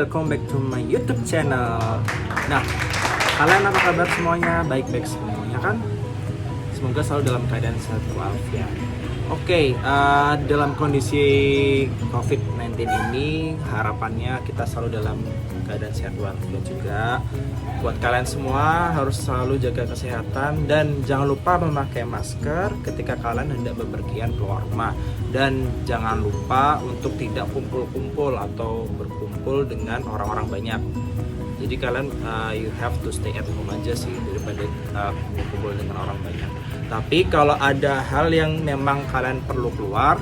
welcome back to my YouTube channel. Nah, kalian apa kabar semuanya? Baik-baik semuanya kan? Semoga selalu dalam keadaan sehat walafiat. Oke, dalam kondisi COVID-19 ini harapannya kita selalu dalam keadaan sehat walafiat juga. Buat kalian semua harus selalu jaga kesehatan dan jangan lupa memakai masker ketika kalian hendak bepergian keluar rumah. Dan jangan lupa untuk tidak kumpul-kumpul atau berkumpul dengan orang-orang banyak. Jadi kalian you have to stay at home aja sih daripada kumpul dengan orang banyak. Tapi kalau ada hal yang memang kalian perlu keluar,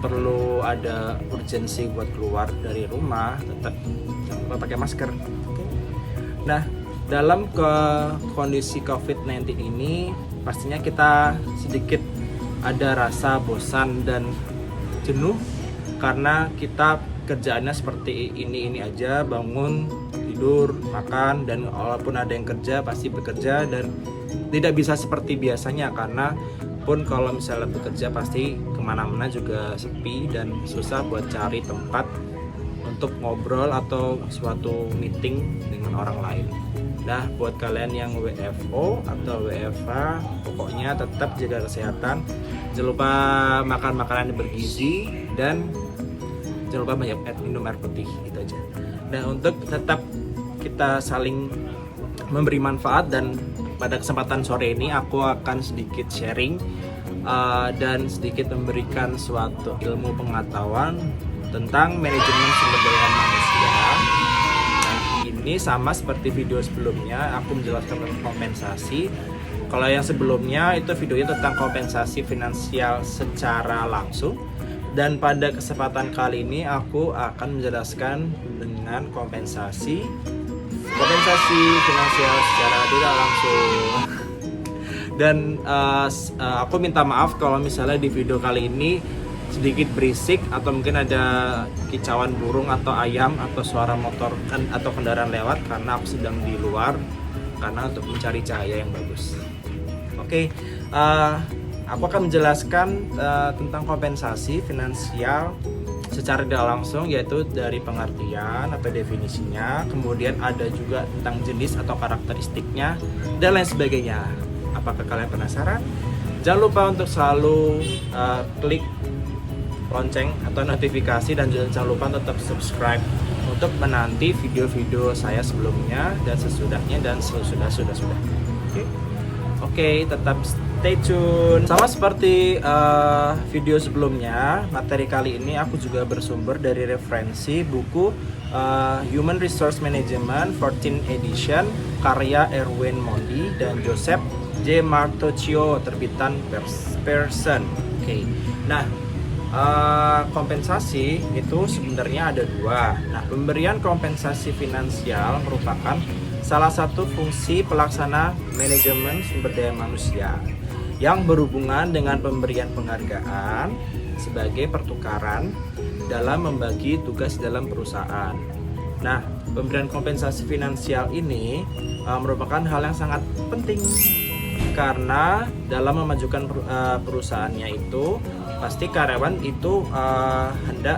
perlu ada urgensi buat keluar dari rumah, tetap jangan lupa pakai masker. Okay? Nah, dalam kondisi COVID-19 ini pastinya kita sedikit ada rasa bosan dan jenuh karena kita kerjaannya seperti ini aja, bangun, tidur, makan, dan walaupun ada yang kerja pasti bekerja dan tidak bisa seperti biasanya karena pun kalau misalnya bekerja pasti kemana-mana juga sepi dan susah buat cari tempat untuk ngobrol atau suatu meeting dengan orang lain. Nah, buat kalian yang WFO atau WFH, pokoknya tetap jaga kesehatan. Jangan lupa makan makanan yang bergizi dan jangan lupa banyak minum air putih, gitu aja. Nah, untuk tetap kita saling memberi manfaat dan pada kesempatan sore ini aku akan sedikit sharing dan sedikit memberikan suatu ilmu pengetahuan tentang manajemen sumber daya manusia. Ini sama seperti video sebelumnya, aku menjelaskan tentang kompensasi. Kalau yang sebelumnya itu videonya tentang kompensasi finansial secara langsung. Dan pada kesempatan kali ini aku akan menjelaskan dengan kompensasi finansial secara tidak langsung. Dan aku minta maaf kalau misalnya di video kali ini sedikit berisik atau mungkin ada kicauan burung atau ayam atau suara motor atau kendaraan lewat karena aku sedang di luar karena untuk mencari cahaya yang bagus. Oke, aku akan menjelaskan tentang kompensasi finansial secara tidak langsung, yaitu dari pengertian atau definisinya, kemudian ada juga tentang jenis atau karakteristiknya dan lain sebagainya. Apakah kalian penasaran? Jangan lupa untuk selalu klik lonceng atau notifikasi dan jangan lupa tetap subscribe untuk menanti video-video saya sebelumnya dan sesudahnya dan sudah. Oke, tetap stay tune. Sama seperti video sebelumnya, materi kali ini aku juga bersumber dari referensi buku Human Resource Management 14th Edition karya Erwin Mondi dan Joseph J. Martocchio terbitan Pearson. Oke. Nah, kompensasi itu sebenarnya ada dua. Nah, pemberian kompensasi finansial merupakan salah satu fungsi pelaksana manajemen sumber daya manusia yang berhubungan dengan pemberian penghargaan sebagai pertukaran dalam membagi tugas dalam perusahaan. Nah, pemberian kompensasi finansial ini merupakan hal yang sangat penting karena dalam memajukan perusahaannya itu pasti karyawan itu hendak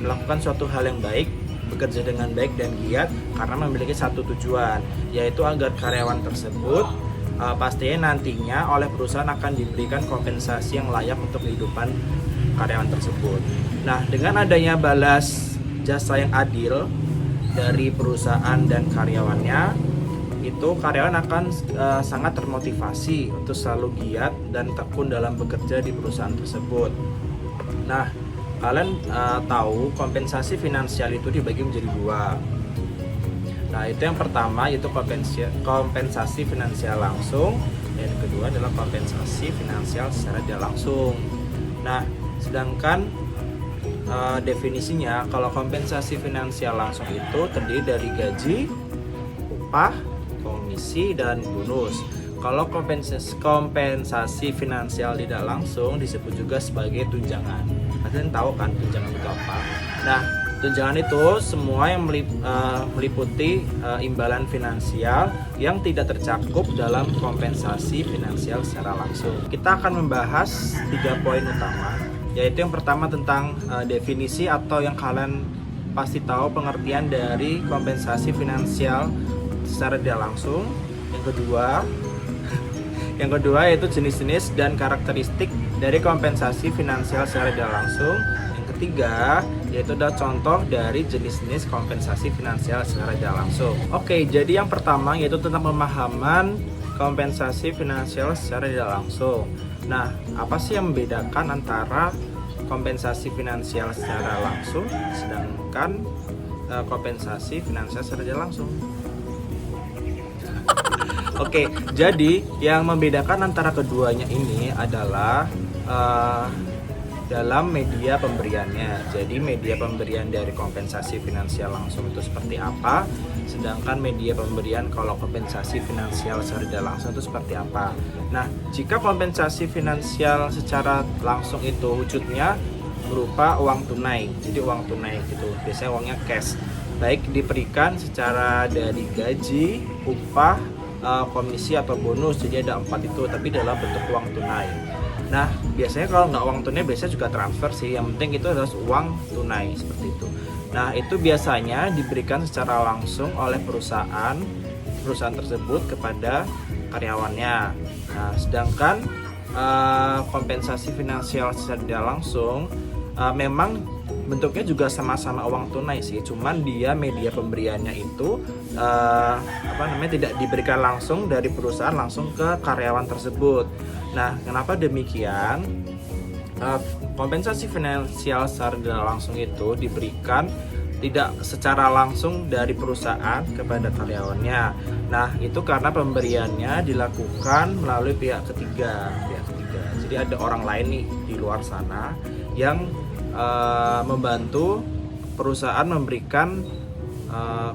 melakukan suatu hal yang baik, bekerja dengan baik dan giat karena memiliki satu tujuan, yaitu agar karyawan tersebut pastinya nantinya oleh perusahaan akan diberikan kompensasi yang layak untuk kehidupan karyawan tersebut. Nah, dengan adanya balas jasa yang adil dari perusahaan dan karyawannya, itu karyawan akan sangat termotivasi untuk selalu giat dan tekun dalam bekerja di perusahaan tersebut. Nah, kalian tahu kompensasi finansial itu dibagi menjadi dua. Nah, itu yang pertama yaitu kompensasi finansial langsung, dan yang kedua adalah kompensasi finansial secara tidak langsung. Nah, sedangkan definisinya kalau kompensasi finansial langsung itu terdiri dari gaji, upah, komisi, dan bonus. Kalau kompensasi finansial tidak langsung disebut juga sebagai tunjangan. Kalian tahu kan tunjangan itu apa? Nah, tunjangan itu semua yang meliputi imbalan finansial yang tidak tercakup dalam kompensasi finansial secara langsung. Kita akan membahas 3 poin utama, yaitu yang pertama tentang definisi atau yang kalian pasti tahu pengertian dari kompensasi finansial secara tidak langsung. Yang kedua yaitu jenis-jenis dan karakteristik dari kompensasi finansial secara tidak langsung. Yang ketiga yaitu adalah contoh dari jenis-jenis kompensasi finansial secara tidak langsung. Oke, jadi yang pertama yaitu tentang pemahaman kompensasi finansial secara tidak langsung. Nah, apa sih yang membedakan antara kompensasi finansial secara langsung sedangkan kompensasi finansial secara tidak langsung? Oke, jadi yang membedakan antara keduanya ini adalah dalam media pemberiannya. Jadi media pemberian dari kompensasi finansial langsung itu seperti apa, sedangkan media pemberian kalau kompensasi finansial secara tidak langsung itu seperti apa. Nah, jika kompensasi finansial secara langsung itu wujudnya berupa uang tunai, jadi uang tunai gitu, biasanya uangnya cash, baik diberikan secara dari gaji, upah, komisi atau bonus, jadi ada 4 itu, tapi dalam bentuk uang tunai. Nah, biasanya kalau nggak uang tunai biasanya juga transfer sih, yang penting itu adalah uang tunai seperti itu. Nah, itu biasanya diberikan secara langsung oleh perusahaan tersebut kepada karyawannya. Nah, sedangkan kompensasi finansial secara tidak langsung memang bentuknya juga sama-sama uang tunai sih, cuman dia media pemberiannya itu tidak diberikan langsung dari perusahaan langsung ke karyawan tersebut. Nah, kenapa demikian? Kompensasi finansial secara tidak langsung itu diberikan tidak secara langsung dari perusahaan kepada karyawannya. Nah, itu karena pemberiannya dilakukan melalui pihak ketiga. Jadi ada orang lain nih di luar sana yang membantu perusahaan memberikan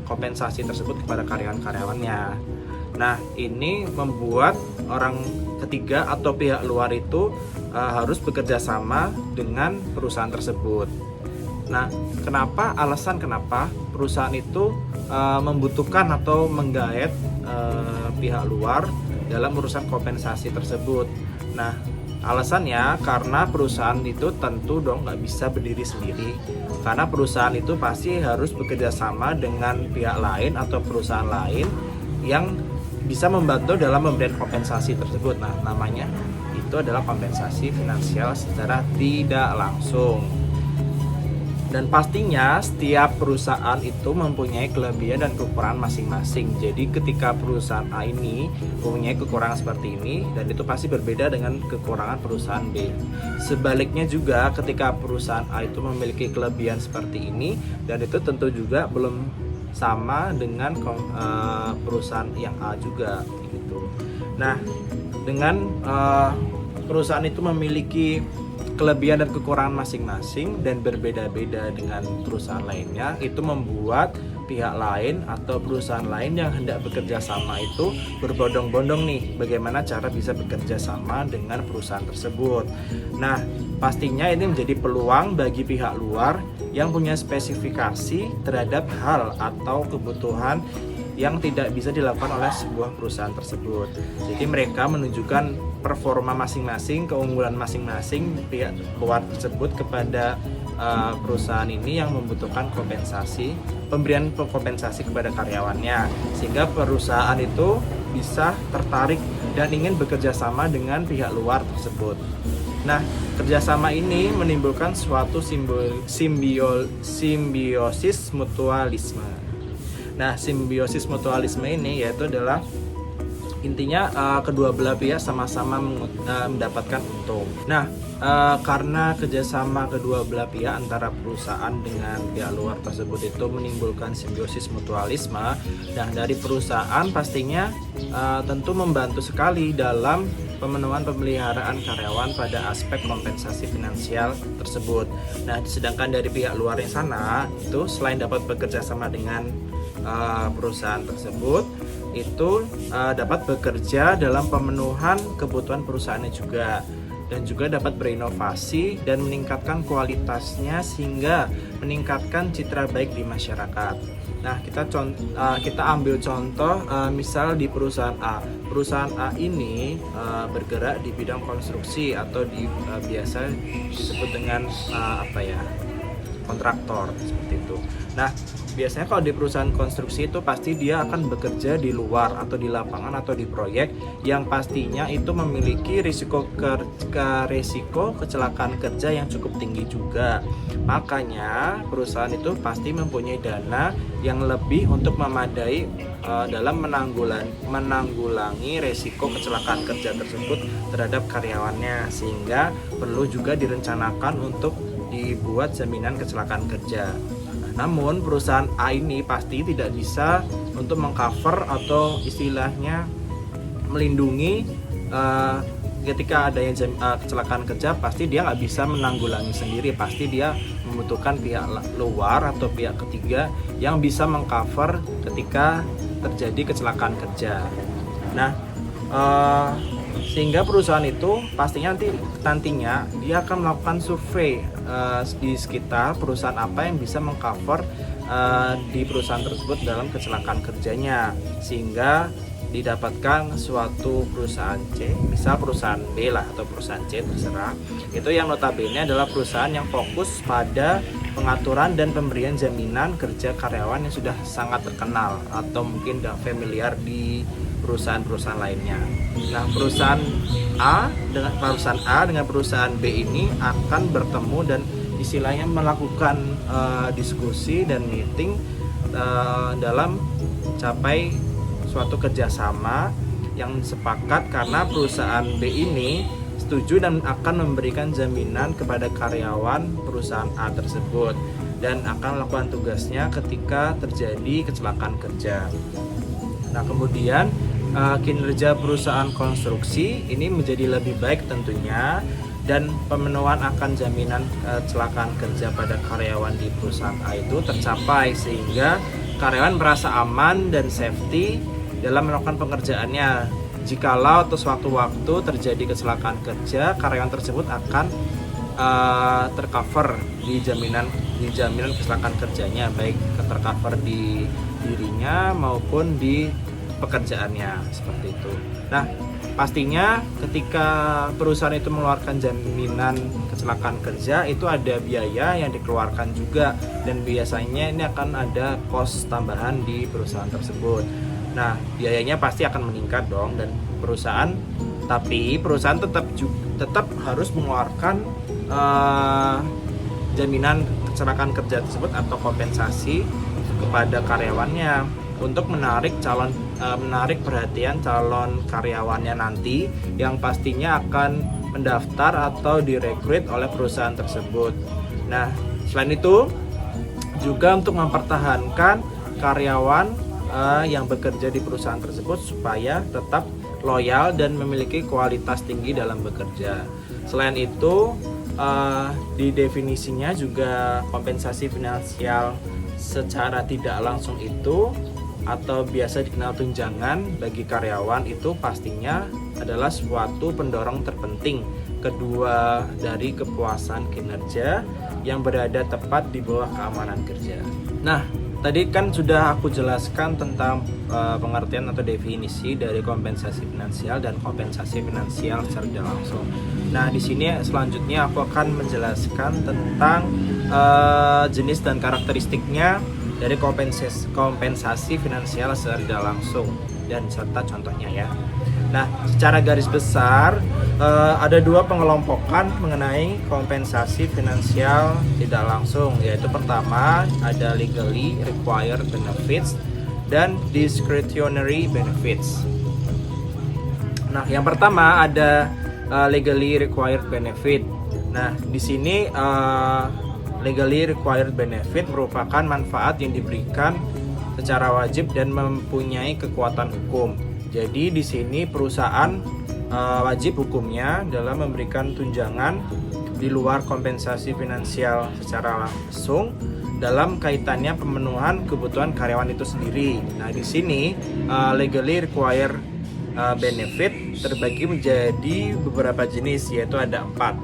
kompensasi tersebut kepada karyawan-karyawannya. Nah, ini membuat orang ketiga atau pihak luar itu harus bekerja sama dengan perusahaan tersebut. Nah, alasan kenapa perusahaan itu membutuhkan atau menggaet pihak luar dalam urusan kompensasi tersebut? Nah, alasannya karena perusahaan itu tentu dong nggak bisa berdiri sendiri, karena perusahaan itu pasti harus bekerja sama dengan pihak lain atau perusahaan lain yang bisa membantu dalam memberikan kompensasi tersebut. Nah, namanya itu adalah kompensasi finansial secara tidak langsung. Dan pastinya setiap perusahaan itu mempunyai kelebihan dan kekurangan masing-masing. Jadi ketika perusahaan A ini mempunyai kekurangan seperti ini, dan itu pasti berbeda dengan kekurangan perusahaan B. Sebaliknya juga ketika perusahaan A itu memiliki kelebihan seperti ini, dan itu tentu juga belum sama dengan perusahaan yang A juga gitu. Nah, dengan perusahaan itu memiliki kelebihan dan kekurangan masing-masing dan berbeda-beda dengan perusahaan lainnya, itu membuat pihak lain atau perusahaan lain yang hendak bekerja sama itu berbondong-bondong nih bagaimana cara bisa bekerja sama dengan perusahaan tersebut. Nah, pastinya ini menjadi peluang bagi pihak luar yang punya spesifikasi terhadap hal atau kebutuhan yang tidak bisa dilakukan oleh sebuah perusahaan tersebut. Jadi mereka menunjukkan performa masing-masing, keunggulan masing-masing pihak luar tersebut kepada perusahaan ini yang membutuhkan pemberian kompensasi kepada karyawannya, sehingga perusahaan itu bisa tertarik dan ingin bekerja sama dengan pihak luar tersebut. Nah, kerjasama ini menimbulkan suatu simbiosis mutualisme. Nah, simbiosis mutualisme ini yaitu adalah intinya kedua belah pihak sama-sama mendapatkan untung. Nah, karena kerjasama kedua belah pihak antara perusahaan dengan pihak luar tersebut itu menimbulkan simbiosis mutualisme, nah dari perusahaan pastinya tentu membantu sekali dalam pemenuhan pemeliharaan karyawan pada aspek kompensasi finansial tersebut. Nah, sedangkan dari pihak luar yang sana itu selain dapat bekerja sama dengan perusahaan tersebut, itu dapat bekerja dalam pemenuhan kebutuhan perusahaannya juga, dan juga dapat berinovasi dan meningkatkan kualitasnya sehingga meningkatkan citra baik di masyarakat. Nah, kita ambil contoh misal di perusahaan A. Perusahaan A ini bergerak di bidang konstruksi atau biasa disebut dengan kontraktor seperti itu. Nah, biasanya kalau di perusahaan konstruksi itu pasti dia akan bekerja di luar atau di lapangan atau di proyek yang pastinya itu memiliki risiko kecelakaan kerja yang cukup tinggi juga. Makanya perusahaan itu pasti mempunyai dana yang lebih untuk memadai dalam menanggulangi resiko kecelakaan kerja tersebut terhadap karyawannya, sehingga perlu juga direncanakan untuk dibuat jaminan kecelakaan kerja. Namun perusahaan A ini pasti tidak bisa untuk mengcover atau istilahnya melindungi ketika ada yang kecelakaan kerja, pasti dia nggak bisa menanggulangi sendiri, pasti dia membutuhkan pihak luar atau pihak ketiga yang bisa mengcover ketika terjadi kecelakaan kerja. Nah, sehingga perusahaan itu pastinya nantinya dia akan melakukan survei di sekitar perusahaan apa yang bisa mengcover di perusahaan tersebut dalam kecelakaan kerjanya, sehingga didapatkan suatu perusahaan C, misal perusahaan B lah atau perusahaan C terserah, itu yang notabene adalah perusahaan yang fokus pada pengaturan dan pemberian jaminan kerja karyawan yang sudah sangat terkenal atau mungkin sudah familiar di perusahaan-perusahaan lainnya. Nah, perusahaan A dengan perusahaan B ini akan bertemu dan istilahnya melakukan diskusi dan meeting dalam capai suatu kerjasama yang sepakat, karena perusahaan B ini setuju dan akan memberikan jaminan kepada karyawan perusahaan A tersebut dan akan melakukan tugasnya ketika terjadi kecelakaan kerja. Nah, kemudian kinerja perusahaan konstruksi ini menjadi lebih baik tentunya, dan pemenuhan akan jaminan kecelakaan kerja pada karyawan di perusahaan A itu tercapai, sehingga karyawan merasa aman dan safety dalam melakukan pekerjaannya. Jikalau atau sewaktu-waktu terjadi kecelakaan kerja, karyawan tersebut akan tercover di jaminan kecelakaan kerjanya, baik tercover di dirinya maupun di pekerjaannya, seperti itu. Nah, pastinya ketika perusahaan itu mengeluarkan jaminan kecelakaan kerja, itu ada biaya yang dikeluarkan juga, dan biasanya ini akan ada cost tambahan di perusahaan tersebut. Nah, biayanya pasti akan meningkat dong, dan perusahaan tetap harus mengeluarkan jaminan kecelakaan kerja tersebut atau kompensasi kepada karyawannya untuk menarik perhatian calon karyawannya nanti yang pastinya akan mendaftar atau direkrut oleh perusahaan tersebut. Nah, selain itu juga untuk mempertahankan karyawan yang bekerja di perusahaan tersebut supaya tetap loyal dan memiliki kualitas tinggi dalam bekerja. Selain itu, di definisinya juga kompensasi finansial secara tidak langsung itu atau biasa dikenal tunjangan bagi karyawan itu pastinya adalah suatu pendorong terpenting kedua dari kepuasan kinerja yang berada tepat di bawah keamanan kerja. Nah, tadi kan sudah aku jelaskan tentang pengertian atau definisi dari kompensasi finansial dan kompensasi finansial secara tidak langsung. Nah, di sini selanjutnya aku akan menjelaskan tentang jenis dan karakteristiknya dari kompensasi finansial secara tidak langsung dan serta contohnya ya. Nah, secara garis besar ada dua pengelompokan mengenai kompensasi finansial tidak langsung, yaitu pertama ada legally required benefits dan discretionary benefits. Nah, yang pertama ada legally required benefit. Nah, di sini legally required benefit merupakan manfaat yang diberikan secara wajib dan mempunyai kekuatan hukum. Jadi di sini perusahaan wajib hukumnya dalam memberikan tunjangan di luar kompensasi finansial secara langsung dalam kaitannya pemenuhan kebutuhan karyawan itu sendiri. Nah, di sini legally required benefit terbagi menjadi beberapa jenis, yaitu ada 4.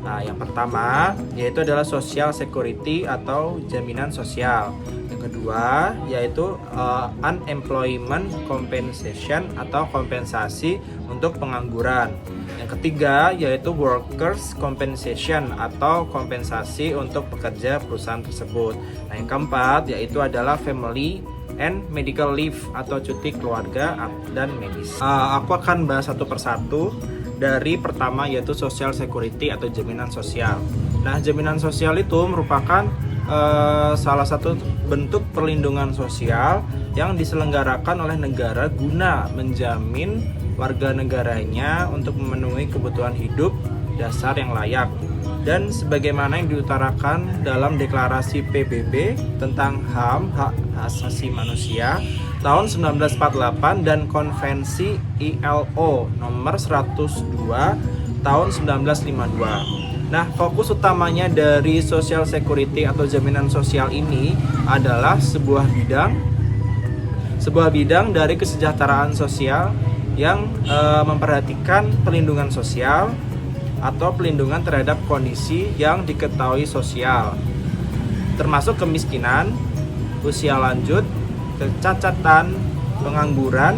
Nah, yang pertama yaitu adalah social security atau jaminan sosial. Yang kedua yaitu unemployment compensation atau kompensasi untuk pengangguran. Yang Yang ketiga yaitu workers compensation atau kompensasi untuk pekerja perusahaan tersebut. Nah, yang keempat yaitu adalah family and medical leave atau cuti keluarga dan medis. Aku akan bahas satu persatu. Dari pertama yaitu social security atau jaminan sosial. Nah, jaminan sosial itu merupakan salah satu bentuk perlindungan sosial yang diselenggarakan oleh negara guna menjamin warga negaranya untuk memenuhi kebutuhan hidup dasar yang layak, dan sebagaimana yang diutarakan dalam deklarasi PBB tentang HAM hak asasi manusia tahun 1948 dan konvensi ILO nomor 102 tahun 1952. Nah, fokus utamanya dari social security atau jaminan sosial ini adalah sebuah bidang dari kesejahteraan sosial yang memperhatikan perlindungan sosial atau pelindungan terhadap kondisi yang diketahui sosial, termasuk kemiskinan, usia lanjut, kecacatan, pengangguran,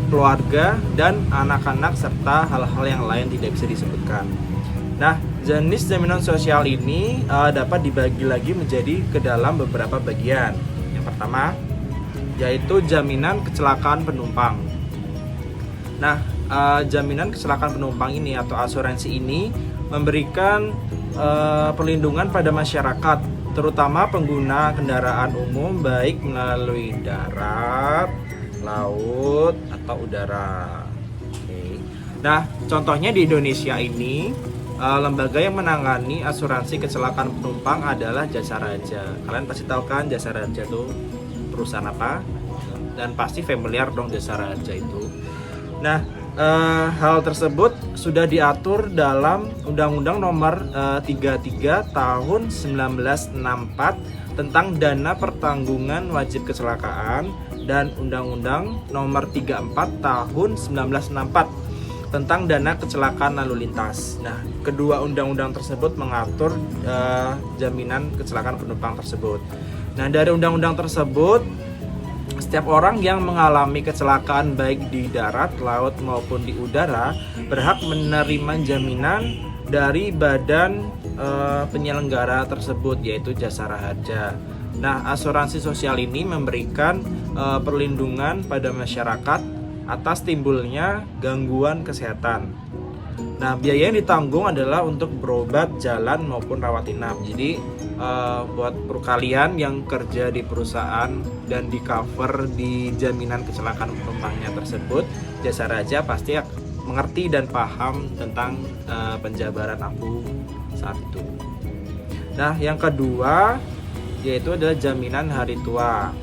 keluarga, dan anak-anak, serta hal-hal yang lain tidak bisa disebutkan. Nah, jenis jaminan sosial ini dapat dibagi lagi menjadi ke dalam beberapa bagian. Yang pertama yaitu jaminan kecelakaan penumpang. Nah, jaminan kecelakaan penumpang ini atau asuransi ini memberikan perlindungan pada masyarakat, terutama pengguna kendaraan umum baik melalui darat, laut, atau udara. Oke. Nah, contohnya di Indonesia ini lembaga yang menangani asuransi kecelakaan penumpang adalah Jasa Raja. Kalian pasti tahu kan Jasa Raja itu perusahaan apa? Dan pasti familiar dong Jasa Raja itu. Nah, hal tersebut sudah diatur dalam Undang-Undang Nomor 33 Tahun 1964 tentang dana pertanggungan wajib kecelakaan dan Undang-Undang Nomor 34 Tahun 1964 tentang dana kecelakaan lalu lintas. Nah, kedua undang-undang tersebut mengatur jaminan kecelakaan penumpang tersebut. Nah, dari undang-undang tersebut, setiap orang yang mengalami kecelakaan baik di darat, laut maupun di udara berhak menerima jaminan dari badan penyelenggara tersebut, yaitu Jasara Harja. Nah, asuransi sosial ini memberikan perlindungan pada masyarakat atas timbulnya gangguan kesehatan. Nah, biaya yang ditanggung adalah untuk berobat, jalan maupun rawat inap. Jadi buat kalian yang kerja di perusahaan dan di cover di jaminan kecelakaan penumpangnya tersebut, Jasa Raja pasti mengerti dan paham tentang penjabaran aku saat itu. Nah, yang kedua yaitu adalah jaminan hari tua.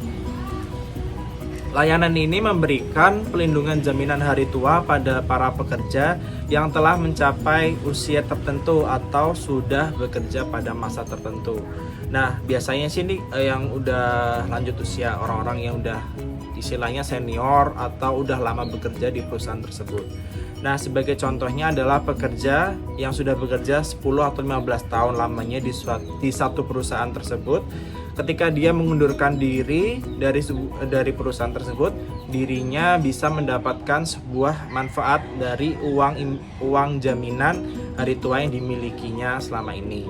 Layanan ini memberikan pelindungan jaminan hari tua pada para pekerja yang telah mencapai usia tertentu atau sudah bekerja pada masa tertentu. Nah, biasanya sih ini yang udah lanjut usia, orang-orang yang udah istilahnya senior atau udah lama bekerja di perusahaan tersebut. Nah, sebagai contohnya adalah pekerja yang sudah bekerja 10 atau 15 tahun lamanya di satu perusahaan tersebut. Ketika dia mengundurkan diri dari perusahaan tersebut, dirinya bisa mendapatkan sebuah manfaat dari uang jaminan hari tua yang dimilikinya selama ini.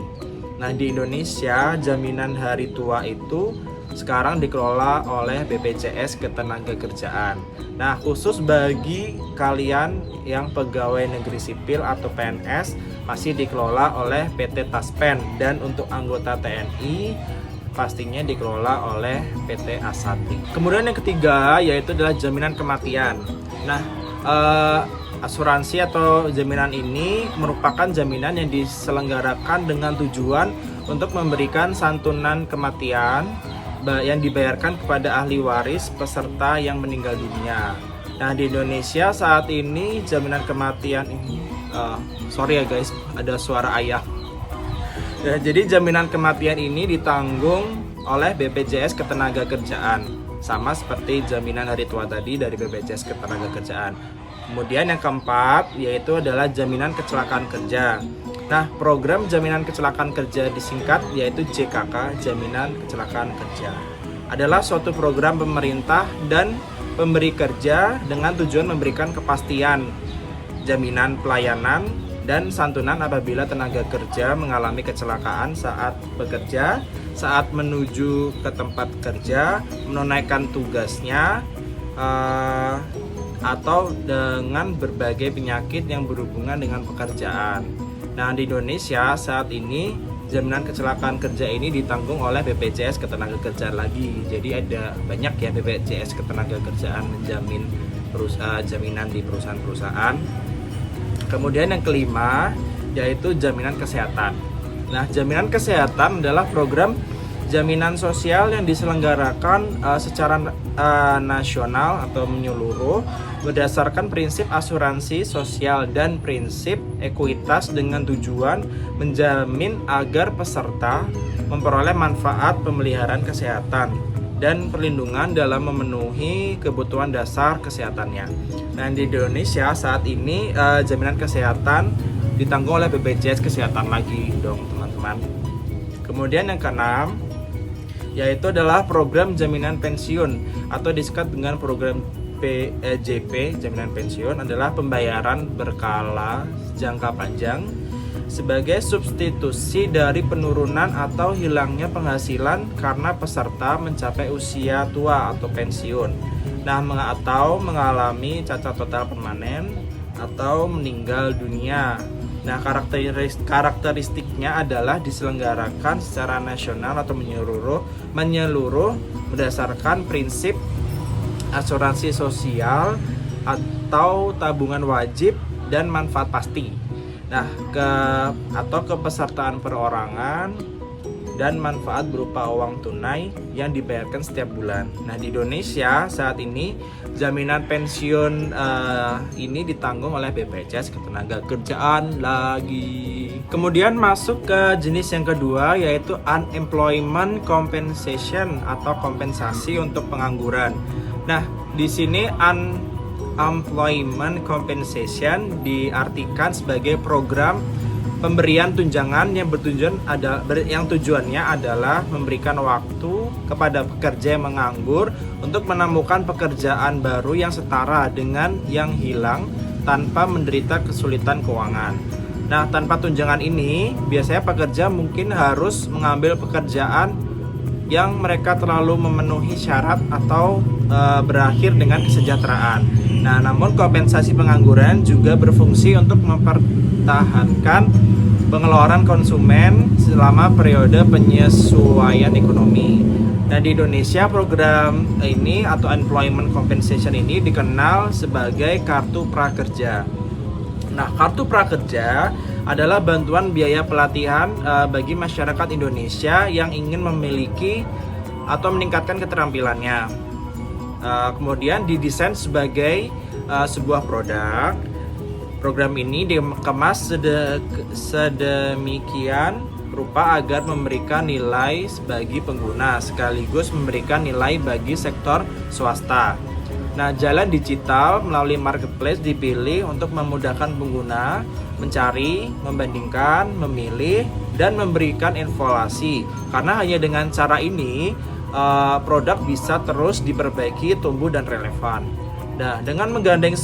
Nah, di Indonesia jaminan hari tua itu sekarang dikelola oleh BPJS Ketenagakerjaan. Nah, khusus bagi kalian yang pegawai negeri sipil atau PNS masih dikelola oleh PT Taspen, dan untuk anggota TNI pastinya dikelola oleh PT Asati. Kemudian yang ketiga yaitu adalah jaminan kematian. Nah, asuransi atau jaminan ini merupakan jaminan yang diselenggarakan dengan tujuan untuk memberikan santunan kematian yang dibayarkan kepada ahli waris peserta yang meninggal dunia. Nah, di Indonesia saat ini jaminan kematian ini sorry ya guys, ada suara ayah. Ya, jadi jaminan kematian ini ditanggung oleh BPJS Ketenagakerjaan, sama seperti jaminan hari tua tadi dari BPJS Ketenagakerjaan. Kemudian yang keempat yaitu adalah jaminan kecelakaan kerja. Nah, program jaminan kecelakaan kerja disingkat yaitu JKK, Jaminan Kecelakaan Kerja, adalah suatu program pemerintah dan pemberi kerja dengan tujuan memberikan kepastian jaminan pelayanan dan santunan apabila tenaga kerja mengalami kecelakaan saat bekerja, saat menuju ke tempat kerja, menunaikan tugasnya, atau dengan berbagai penyakit yang berhubungan dengan pekerjaan. Nah, di Indonesia saat ini jaminan kecelakaan kerja ini ditanggung oleh BPJS Ketenagakerjaan lagi. Jadi ada banyak ya BPJS Ketenagakerjaan menjamin jaminan di perusahaan-perusahaan. Kemudian yang kelima yaitu jaminan kesehatan. Nah, jaminan kesehatan adalah program jaminan sosial yang diselenggarakan secara nasional atau menyeluruh berdasarkan prinsip asuransi sosial dan prinsip ekuitas dengan tujuan menjamin agar peserta memperoleh manfaat pemeliharaan kesehatan dan perlindungan dalam memenuhi kebutuhan dasar kesehatannya. Nah, di Indonesia saat ini jaminan kesehatan ditanggung oleh BPJS Kesehatan lagi dong teman-teman. Kemudian yang keenam yaitu adalah program jaminan pensiun atau disingkat dengan program PJP. Jaminan pensiun adalah pembayaran berkala jangka panjang sebagai substitusi dari penurunan atau hilangnya penghasilan karena peserta mencapai usia tua atau pensiun. Nah, atau mengalami cacat total permanen atau meninggal dunia. Nah, karakteristiknya adalah diselenggarakan secara nasional atau menyeluruh berdasarkan prinsip asuransi sosial atau tabungan wajib dan manfaat pasti. Nah, kepesertaan perorangan dan manfaat berupa uang tunai yang dibayarkan setiap bulan. Nah, di Indonesia saat ini jaminan pensiun ini ditanggung oleh BPJS Ketenagakerjaan lagi. Kemudian masuk ke jenis yang kedua yaitu unemployment compensation atau kompensasi untuk pengangguran. Nah, di sini unemployment compensation diartikan sebagai program pemberian tunjangan yang tujuannya adalah memberikan waktu kepada pekerja yang menganggur untuk menemukan pekerjaan baru yang setara dengan yang hilang tanpa menderita kesulitan keuangan. Nah, tanpa tunjangan ini, biasanya pekerja mungkin harus mengambil pekerjaan yang mereka terlalu memenuhi syarat atau berakhir dengan kesejahteraan. Nah, namun kompensasi pengangguran juga berfungsi untuk mempertahankan pengeluaran konsumen selama periode penyesuaian ekonomi. Nah, di Indonesia program ini atau employment compensation ini dikenal sebagai kartu prakerja. Nah, kartu prakerja adalah bantuan biaya pelatihan bagi masyarakat Indonesia yang ingin memiliki atau meningkatkan keterampilannya. Kemudian didesain sebagai sebuah produk. Program ini dikemas sedemikian rupa agar memberikan nilai bagi pengguna sekaligus memberikan nilai bagi sektor swasta. Nah, jalan digital melalui marketplace dipilih untuk memudahkan pengguna mencari, membandingkan, memilih, dan memberikan informasi. Karena hanya dengan cara ini produk bisa terus diperbaiki, tumbuh, dan relevan. Nah, dengan menggandeng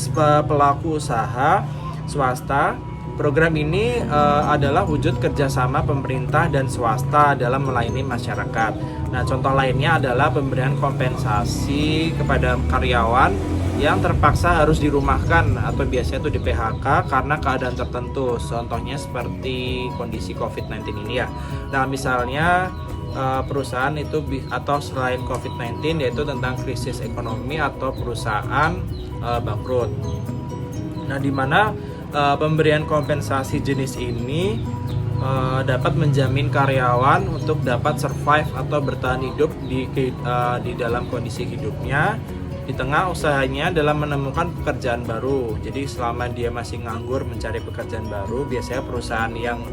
pelaku usaha swasta, program ini adalah wujud kerjasama pemerintah dan swasta dalam melayani masyarakat. Nah, contoh lainnya adalah pemberian kompensasi kepada karyawan yang terpaksa harus dirumahkan atau biasanya itu di PHK karena keadaan tertentu. Contohnya seperti kondisi COVID-19 ini ya. Nah, misalnya perusahaan itu atau selain COVID-19 yaitu tentang krisis ekonomi atau perusahaan bangkrut. Nah, di mana pemberian kompensasi jenis ini dapat menjamin karyawan untuk dapat survive atau bertahan hidup di dalam kondisi hidupnya di tengah usahanya dalam menemukan pekerjaan baru. Jadi selama dia masih nganggur mencari pekerjaan baru, biasanya perusahaan yang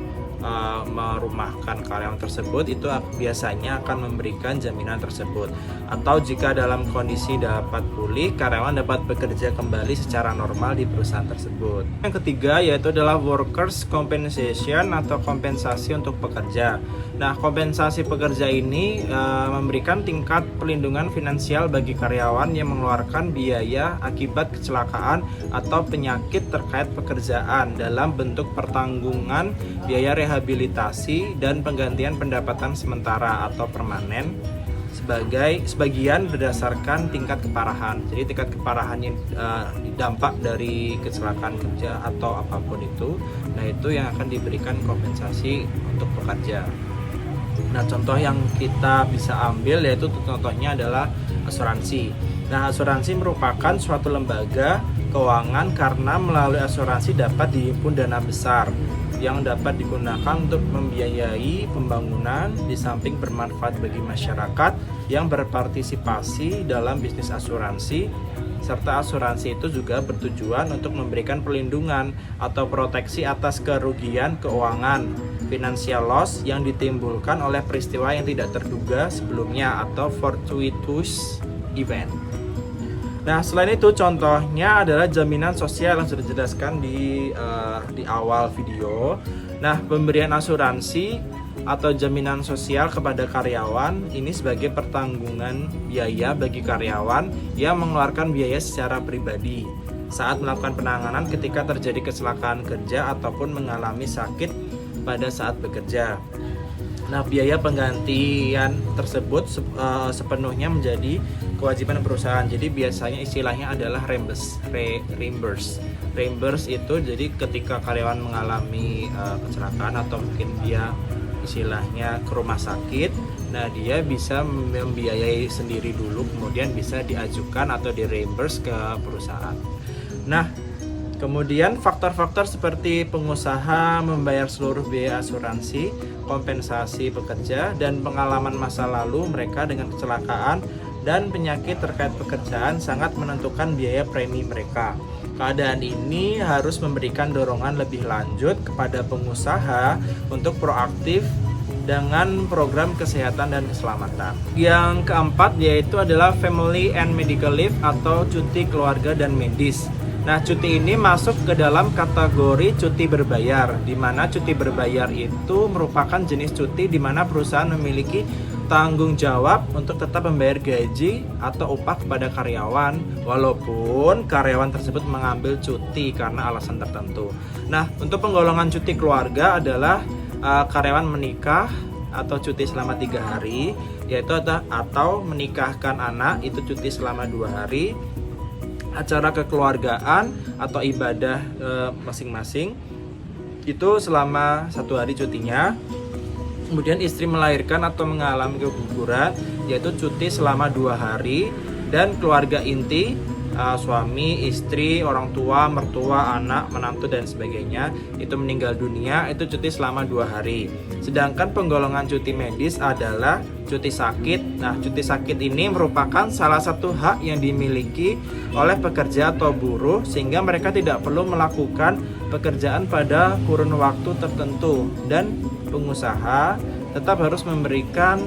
merumahkan karyawan tersebut, itu biasanya akan memberikan jaminan tersebut. Atau jika dalam kondisi dapat pulih, karyawan dapat bekerja kembali secara normal di perusahaan tersebut. Yang ketiga yaitu adalah workers compensation atau kompensasi untuk pekerja. Nah, kompensasi pekerja ini memberikan tingkat perlindungan finansial bagi karyawan yang mengeluarkan biaya akibat kecelakaan atau penyakit terkait pekerjaan dalam bentuk pertanggungan biaya rehabilitasi dan penggantian pendapatan sementara atau permanen sebagian berdasarkan tingkat keparahan. Jadi tingkat keparahan yang dampak dari kecelakaan kerja atau apapun itu, nah itu yang akan diberikan kompensasi untuk pekerja. Nah, contoh yang kita bisa ambil yaitu contohnya adalah asuransi. Nah, asuransi merupakan suatu lembaga keuangan karena melalui asuransi dapat dihimpun dana besar yang dapat digunakan untuk membiayai pembangunan di samping bermanfaat bagi masyarakat yang berpartisipasi dalam bisnis asuransi, serta asuransi itu juga bertujuan untuk memberikan perlindungan atau proteksi atas kerugian keuangan financial loss yang ditimbulkan oleh peristiwa yang tidak terduga sebelumnya atau fortuitous event. Nah, selain itu contohnya adalah jaminan sosial yang sudah dijelaskan di awal video. Nah, pemberian asuransi atau jaminan sosial kepada karyawan ini sebagai pertanggungan biaya bagi karyawan yang mengeluarkan biaya secara pribadi saat melakukan penanganan ketika terjadi kecelakaan kerja ataupun mengalami sakit pada saat bekerja. Nah, biaya penggantian tersebut sepenuhnya menjadi kewajiban perusahaan. Jadi biasanya istilahnya adalah reimburse. Reimburse itu jadi ketika karyawan mengalami kecelakaan atau mungkin dia istilahnya ke rumah sakit, nah dia bisa membiayai sendiri dulu, kemudian bisa diajukan atau di reimburse ke perusahaan. Nah, kemudian faktor-faktor seperti pengusaha membayar seluruh biaya asuransi, kompensasi pekerja, dan pengalaman masa lalu mereka dengan kecelakaan dan penyakit terkait pekerjaan sangat menentukan biaya premi mereka. Keadaan ini harus memberikan dorongan lebih lanjut kepada pengusaha untuk proaktif dengan program kesehatan dan keselamatan. Yang keempat yaitu adalah family and medical leave atau cuti keluarga dan medis. Nah, cuti ini masuk ke dalam kategori cuti berbayar, di mana cuti berbayar itu merupakan jenis cuti di mana perusahaan memiliki tanggung jawab untuk tetap membayar gaji atau upah kepada karyawan walaupun karyawan tersebut mengambil cuti karena alasan tertentu. Nah, untuk penggolongan cuti keluarga adalah karyawan menikah atau cuti selama 3 hari, yaitu atau menikahkan anak itu cuti selama 2 hari, acara kekeluargaan atau ibadah masing-masing itu selama 1 hari cutinya. Kemudian istri melahirkan atau mengalami keguguran yaitu cuti selama 2 hari, dan keluarga inti suami, istri, orang tua, mertua, anak, menantu dan sebagainya itu meninggal dunia itu cuti selama 2 hari. Sedangkan penggolongan cuti medis adalah cuti sakit. Nah, cuti sakit ini merupakan salah satu hak yang dimiliki oleh pekerja atau buruh sehingga mereka tidak perlu melakukan pekerjaan pada kurun waktu tertentu, dan pengusaha tetap harus memberikan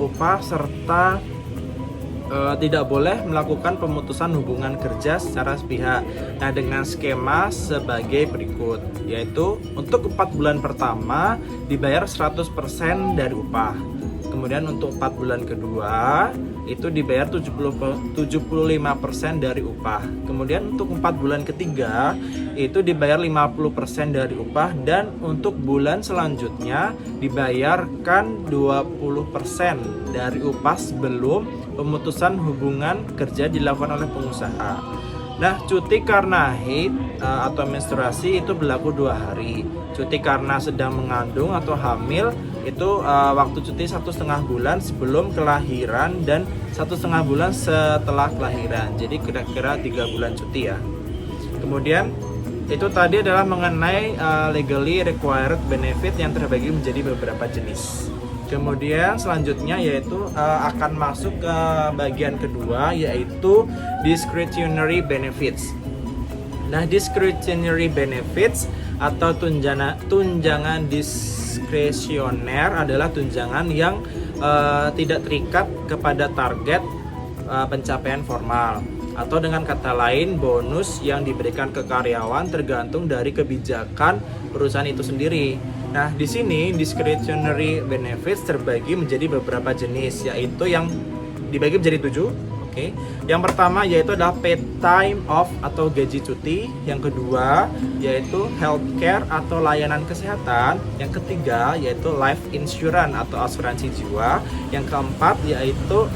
upah serta tidak boleh melakukan pemutusan hubungan kerja secara sepihak. Nah, dengan skema sebagai berikut, yaitu untuk 4 bulan pertama dibayar 100% dari upah. Kemudian untuk 4 bulan kedua itu dibayar 75% dari upah. Kemudian untuk 4 bulan ketiga itu dibayar 50% dari upah, dan untuk bulan selanjutnya dibayarkan 20% dari upah sebelum pemutusan hubungan kerja dilakukan oleh pengusaha. Nah, cuti karena haid atau menstruasi itu berlaku 2 hari. Cuti karena sedang mengandung atau hamil itu waktu cuti 1,5 bulan sebelum kelahiran dan 1,5 bulan setelah kelahiran. Jadi kira-kira 3 bulan cuti ya. Kemudian itu tadi adalah mengenai legally required benefit yang terbagi menjadi beberapa jenis. Kemudian selanjutnya yaitu akan masuk ke bagian kedua, yaitu discretionary benefits. Nah, discretionary benefits atau tunjangan diskresioner adalah tunjangan yang tidak terikat kepada target pencapaian formal, atau dengan kata lain bonus yang diberikan ke karyawan tergantung dari kebijakan perusahaan itu sendiri. Nah, di sini discretionary benefits terbagi menjadi beberapa jenis, yaitu yang dibagi menjadi 7. Oke. Yang pertama yaitu adalah paid time off atau gaji cuti. Yang kedua yaitu healthcare atau layanan kesehatan. Yang ketiga yaitu life insurance atau asuransi jiwa. Yang keempat yaitu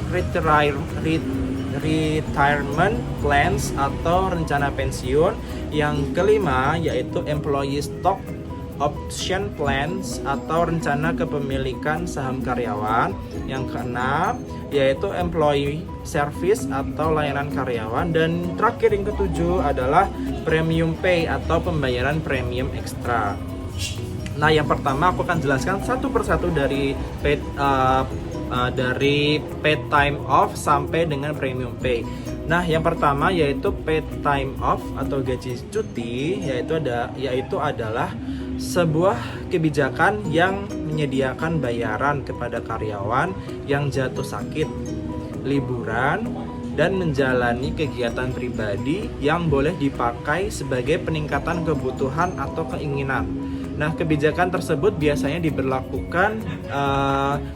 retirement plans atau rencana pensiun. Yang kelima yaitu employee stock option plans atau rencana kepemilikan saham karyawan. Yang keenam yaitu employee service atau layanan karyawan. Dan terakhir yang ketujuh adalah premium pay atau pembayaran premium ekstra. Nah, yang pertama aku akan jelaskan satu persatu dari paid time off sampai dengan premium pay. Nah, yang pertama yaitu paid time off atau gaji cuti, yaitu adalah sebuah kebijakan yang menyediakan bayaran kepada karyawan yang jatuh sakit, liburan, dan menjalani kegiatan pribadi yang boleh dipakai sebagai peningkatan kebutuhan atau keinginan. Nah, kebijakan tersebut biasanya diberlakukan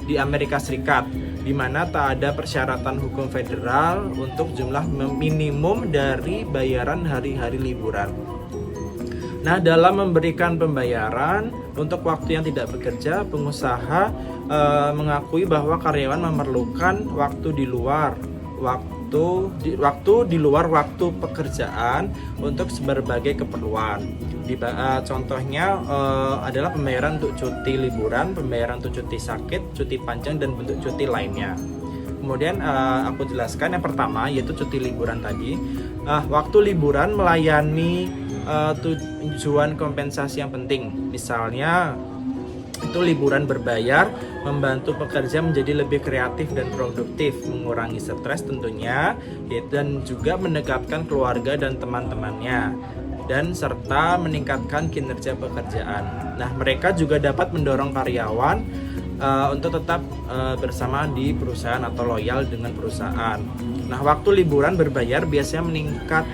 di Amerika Serikat, di mana tak ada persyaratan hukum federal untuk jumlah minimum dari bayaran hari-hari liburan. Nah, dalam memberikan pembayaran untuk waktu yang tidak bekerja, pengusaha mengakui bahwa karyawan memerlukan waktu di luar waktu pekerjaan untuk berbagai keperluan. Contohnya adalah pembayaran untuk cuti liburan, pembayaran untuk cuti sakit, cuti panjang, dan bentuk cuti lainnya. Kemudian aku jelaskan yang pertama yaitu cuti liburan tadi. Waktu liburan melayani tujuan kompensasi yang penting. Misalnya itu liburan berbayar membantu pekerja menjadi lebih kreatif dan produktif, mengurangi stres tentunya, dan juga mendekatkan keluarga dan teman-temannya, dan serta meningkatkan kinerja pekerjaan. Nah, mereka juga dapat mendorong karyawan untuk tetap bersama di perusahaan atau loyal dengan perusahaan. Nah, waktu liburan berbayar biasanya meningkat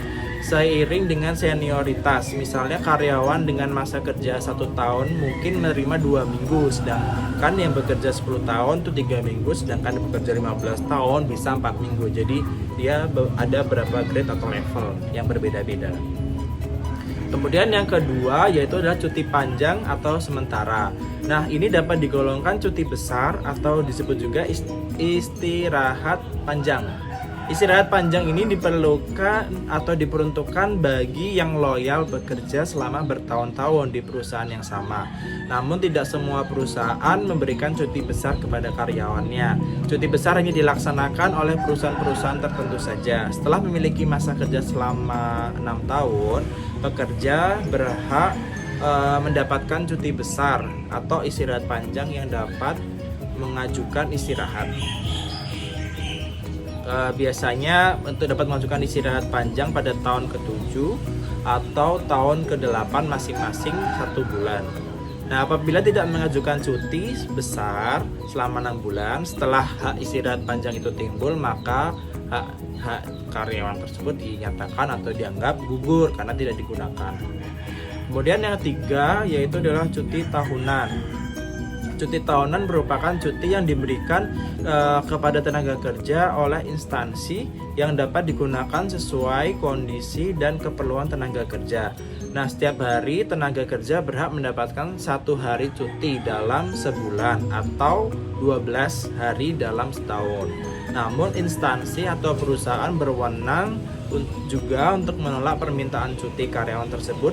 seiring dengan senioritas. Misalnya karyawan dengan masa kerja 1 tahun mungkin menerima 2 minggu, sedangkan yang bekerja 10 tahun itu 3 minggu, sedangkan yang bekerja 15 tahun bisa 4 minggu. Jadi dia ada beberapa grade atau level yang berbeda-beda. Kemudian yang kedua yaitu adalah cuti panjang atau sementara. Nah, ini dapat digolongkan cuti besar atau disebut juga istirahat panjang. Istirahat panjang ini diperlukan atau diperuntukkan bagi yang loyal bekerja selama bertahun-tahun di perusahaan yang sama. Namun tidak semua perusahaan memberikan cuti besar kepada karyawannya. Cuti besar hanya dilaksanakan oleh perusahaan-perusahaan tertentu saja. Setelah memiliki masa kerja selama 6 tahun, pekerja berhak mendapatkan cuti besar atau istirahat panjang yang dapat mengajukan istirahat. Biasanya untuk dapat mengajukan istirahat panjang pada tahun ke-7 atau tahun ke-8 masing-masing 1 bulan. Nah, apabila tidak mengajukan cuti besar selama 6 bulan setelah hak istirahat panjang itu timbul, maka hak karyawan tersebut dinyatakan atau dianggap gugur karena tidak digunakan. Kemudian yang ketiga yaitu adalah cuti tahunan. Cuti tahunan merupakan cuti yang diberikan kepada tenaga kerja oleh instansi yang dapat digunakan sesuai kondisi dan keperluan tenaga kerja. Nah, setiap hari tenaga kerja berhak mendapatkan 1 hari cuti dalam sebulan atau 12 hari dalam setahun. Namun instansi atau perusahaan berwenang juga untuk menolak permintaan cuti karyawan tersebut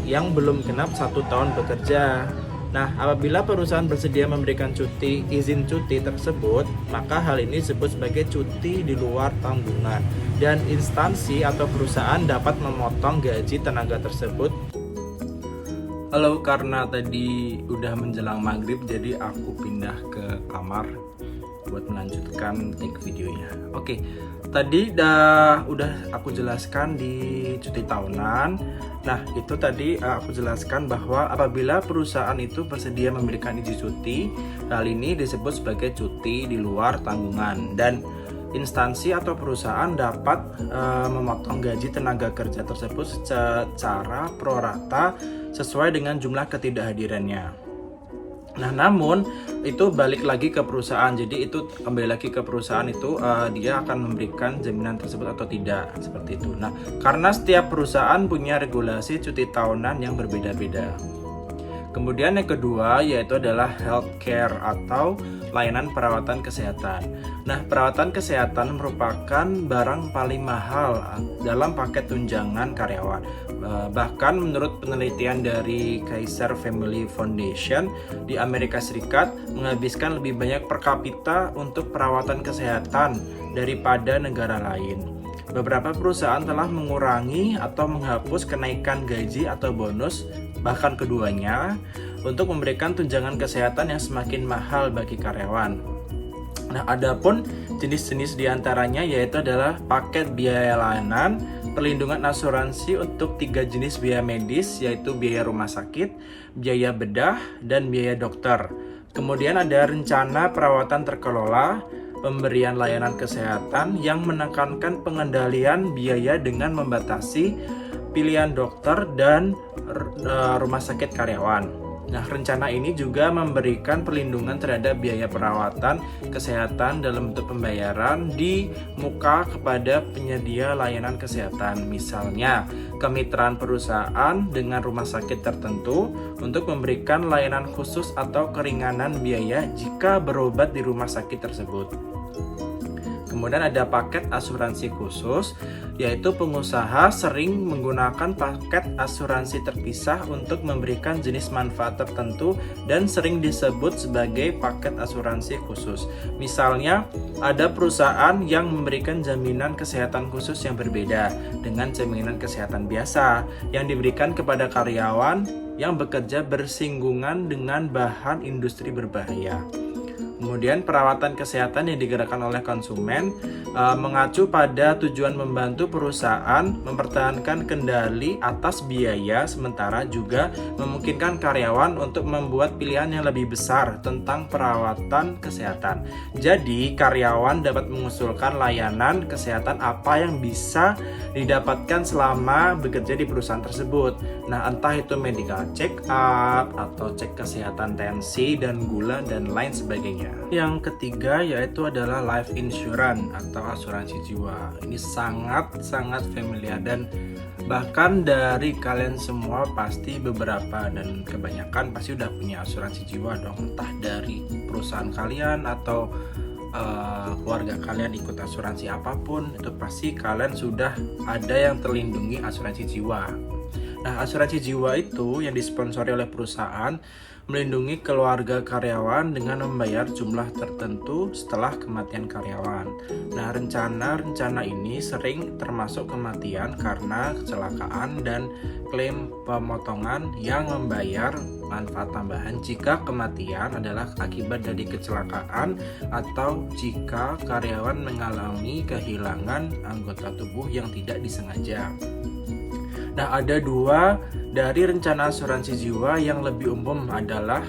yang belum genap 1 tahun bekerja. Nah, apabila perusahaan bersedia memberikan izin cuti tersebut, maka hal ini disebut sebagai cuti di luar tanggungan, dan instansi atau perusahaan dapat memotong gaji tenaga tersebut. Halo, karena tadi udah menjelang maghrib, jadi aku pindah ke kamar. buat melanjutkan take videonya. Oke, tadi udah aku jelaskan di cuti tahunan. Nah, itu tadi aku jelaskan bahwa apabila perusahaan itu bersedia memberikan izin cuti, hal ini disebut sebagai cuti di luar tanggungan, dan instansi atau perusahaan dapat memotong gaji tenaga kerja tersebut secara prorata sesuai dengan jumlah ketidakhadirannya. Nah, namun itu balik lagi ke perusahaan. Jadi itu kembali lagi ke perusahaan itu dia akan memberikan jaminan tersebut atau tidak, seperti itu. Nah, karena setiap perusahaan punya regulasi cuti tahunan yang berbeda-beda. Kemudian yang kedua yaitu adalah healthcare atau layanan perawatan kesehatan. Nah, perawatan kesehatan merupakan barang paling mahal dalam paket tunjangan karyawan. Bahkan menurut penelitian dari Kaiser Family Foundation di Amerika Serikat menghabiskan lebih banyak per kapita untuk perawatan kesehatan daripada negara lain. Beberapa perusahaan telah mengurangi atau menghapus kenaikan gaji atau bonus, bahkan keduanya, untuk memberikan tunjangan kesehatan yang semakin mahal bagi karyawan. Nah, adapun jenis-jenis diantaranya yaitu adalah paket biaya layanan, perlindungan asuransi untuk 3 jenis biaya medis, yaitu biaya rumah sakit, biaya bedah, dan biaya dokter. Kemudian ada rencana perawatan terkelola, pemberian layanan kesehatan yang menekankan pengendalian biaya dengan membatasi pilihan dokter dan rumah sakit karyawan. Nah, rencana ini juga memberikan perlindungan terhadap biaya perawatan kesehatan dalam bentuk pembayaran di muka kepada penyedia layanan kesehatan. Misalnya, kemitraan perusahaan dengan rumah sakit tertentu untuk memberikan layanan khusus atau keringanan biaya jika berobat di rumah sakit tersebut. Kemudian ada paket asuransi khusus, yaitu pengusaha sering menggunakan paket asuransi terpisah untuk memberikan jenis manfaat tertentu dan sering disebut sebagai paket asuransi khusus. Misalnya, ada perusahaan yang memberikan jaminan kesehatan khusus yang berbeda dengan jaminan kesehatan biasa yang diberikan kepada karyawan yang bekerja bersinggungan dengan bahan industri berbahaya. Kemudian perawatan kesehatan yang digerakkan oleh konsumen mengacu pada tujuan membantu perusahaan mempertahankan kendali atas biaya, sementara juga memungkinkan karyawan untuk membuat pilihan yang lebih besar tentang perawatan kesehatan. Jadi karyawan dapat mengusulkan layanan kesehatan apa yang bisa didapatkan selama bekerja di perusahaan tersebut. Nah, entah itu medical check up atau cek kesehatan tensi dan gula dan lain sebagainya. Yang ketiga yaitu adalah life insurance atau asuransi jiwa. Ini sangat familiar dan bahkan dari kalian semua pasti beberapa dan kebanyakan pasti udah punya asuransi jiwa dong. Entah dari perusahaan kalian atau keluarga kalian ikut asuransi apapun, itu pasti kalian sudah ada yang terlindungi asuransi jiwa. Nah, asuransi jiwa itu yang disponsori oleh perusahaan melindungi keluarga karyawan dengan membayar jumlah tertentu setelah kematian karyawan. Nah, rencana ini sering termasuk kematian karena kecelakaan dan klaim pemotongan yang membayar manfaat tambahan jika kematian adalah akibat dari kecelakaan atau jika karyawan mengalami kehilangan anggota tubuh yang tidak disengaja. Nah, ada dua dari rencana asuransi jiwa yang lebih umum adalah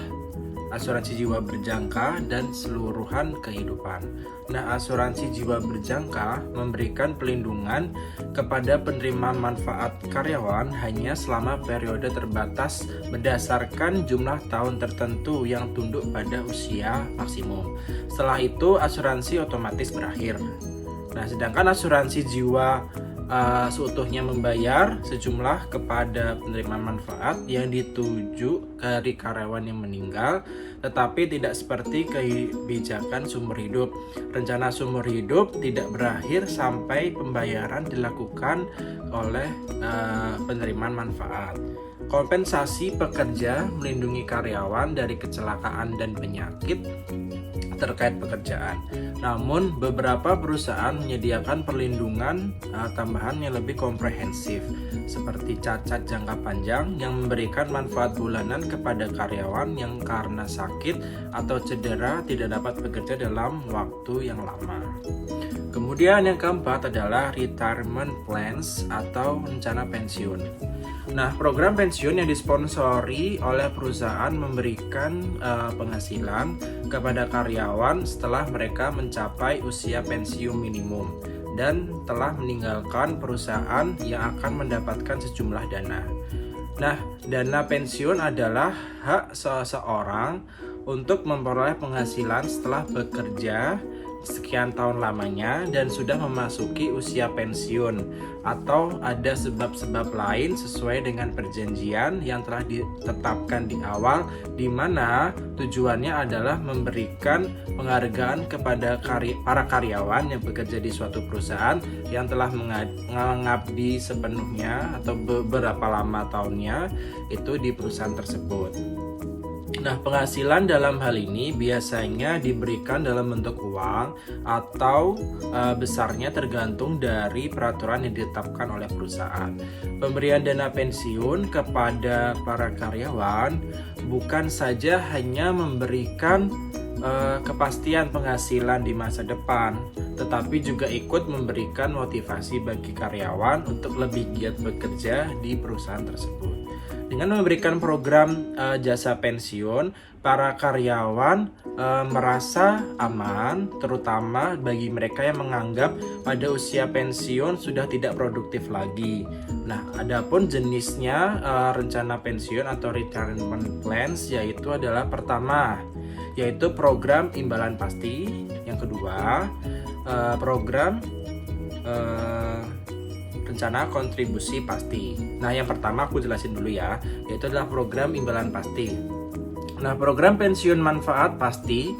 asuransi jiwa berjangka dan seluruhan kehidupan. Nah, asuransi jiwa berjangka memberikan perlindungan kepada penerima manfaat karyawan hanya selama periode terbatas berdasarkan jumlah tahun tertentu yang tunduk pada usia maksimum. Setelah itu, asuransi otomatis berakhir. Nah, sedangkan asuransi jiwa seutuhnya membayar sejumlah kepada penerima manfaat yang dituju dari karyawan yang meninggal, tetapi tidak seperti kebijakan sumber hidup. Rencana sumber hidup tidak berakhir sampai pembayaran dilakukan oleh penerimaan manfaat. kompensasi pekerja melindungi karyawan dari kecelakaan dan penyakit terkait pekerjaan. Namun, beberapa perusahaan menyediakan perlindungan tambahan yang lebih komprehensif, seperti cacat jangka panjang yang memberikan manfaat bulanan kepada karyawan yang karena sakit atau cedera tidak dapat bekerja dalam waktu yang lama. Kemudian yang keempat adalah retirement plans atau rencana pensiun. Nah, program pensiun yang disponsori oleh perusahaan memberikan penghasilan kepada karyawan setelah mereka mencapai usia pensiun minimum dan telah meninggalkan perusahaan yang akan mendapatkan sejumlah dana. Nah, dana pensiun adalah hak seseorang untuk memperoleh penghasilan setelah bekerja sekian tahun lamanya dan sudah memasuki usia pensiun, atau ada sebab-sebab lain sesuai dengan perjanjian yang telah ditetapkan di awal, di mana tujuannya adalah memberikan penghargaan kepada para karyawan yang bekerja di suatu perusahaan yang telah mengabdi sepenuhnya atau beberapa lama tahunnya itu di perusahaan tersebut. Nah, penghasilan dalam hal ini biasanya diberikan dalam bentuk uang atau besarnya tergantung dari peraturan yang ditetapkan oleh perusahaan. Pemberian dana pensiun kepada para karyawan bukan saja hanya memberikan kepastian penghasilan di masa depan, tetapi juga ikut memberikan motivasi bagi karyawan untuk lebih giat bekerja di perusahaan tersebut. Dengan memberikan program jasa pensiun, para karyawan merasa aman, terutama bagi mereka yang menganggap pada usia pensiun sudah tidak produktif lagi. Nah, adapun jenisnya rencana pensiun atau retirement plans yaitu adalah pertama, yaitu program imbalan pasti. Yang kedua, program rencana kontribusi pasti. Nah, yang pertama aku jelasin dulu ya, yaitu adalah program imbalan pasti. Nah, program pensiun manfaat pasti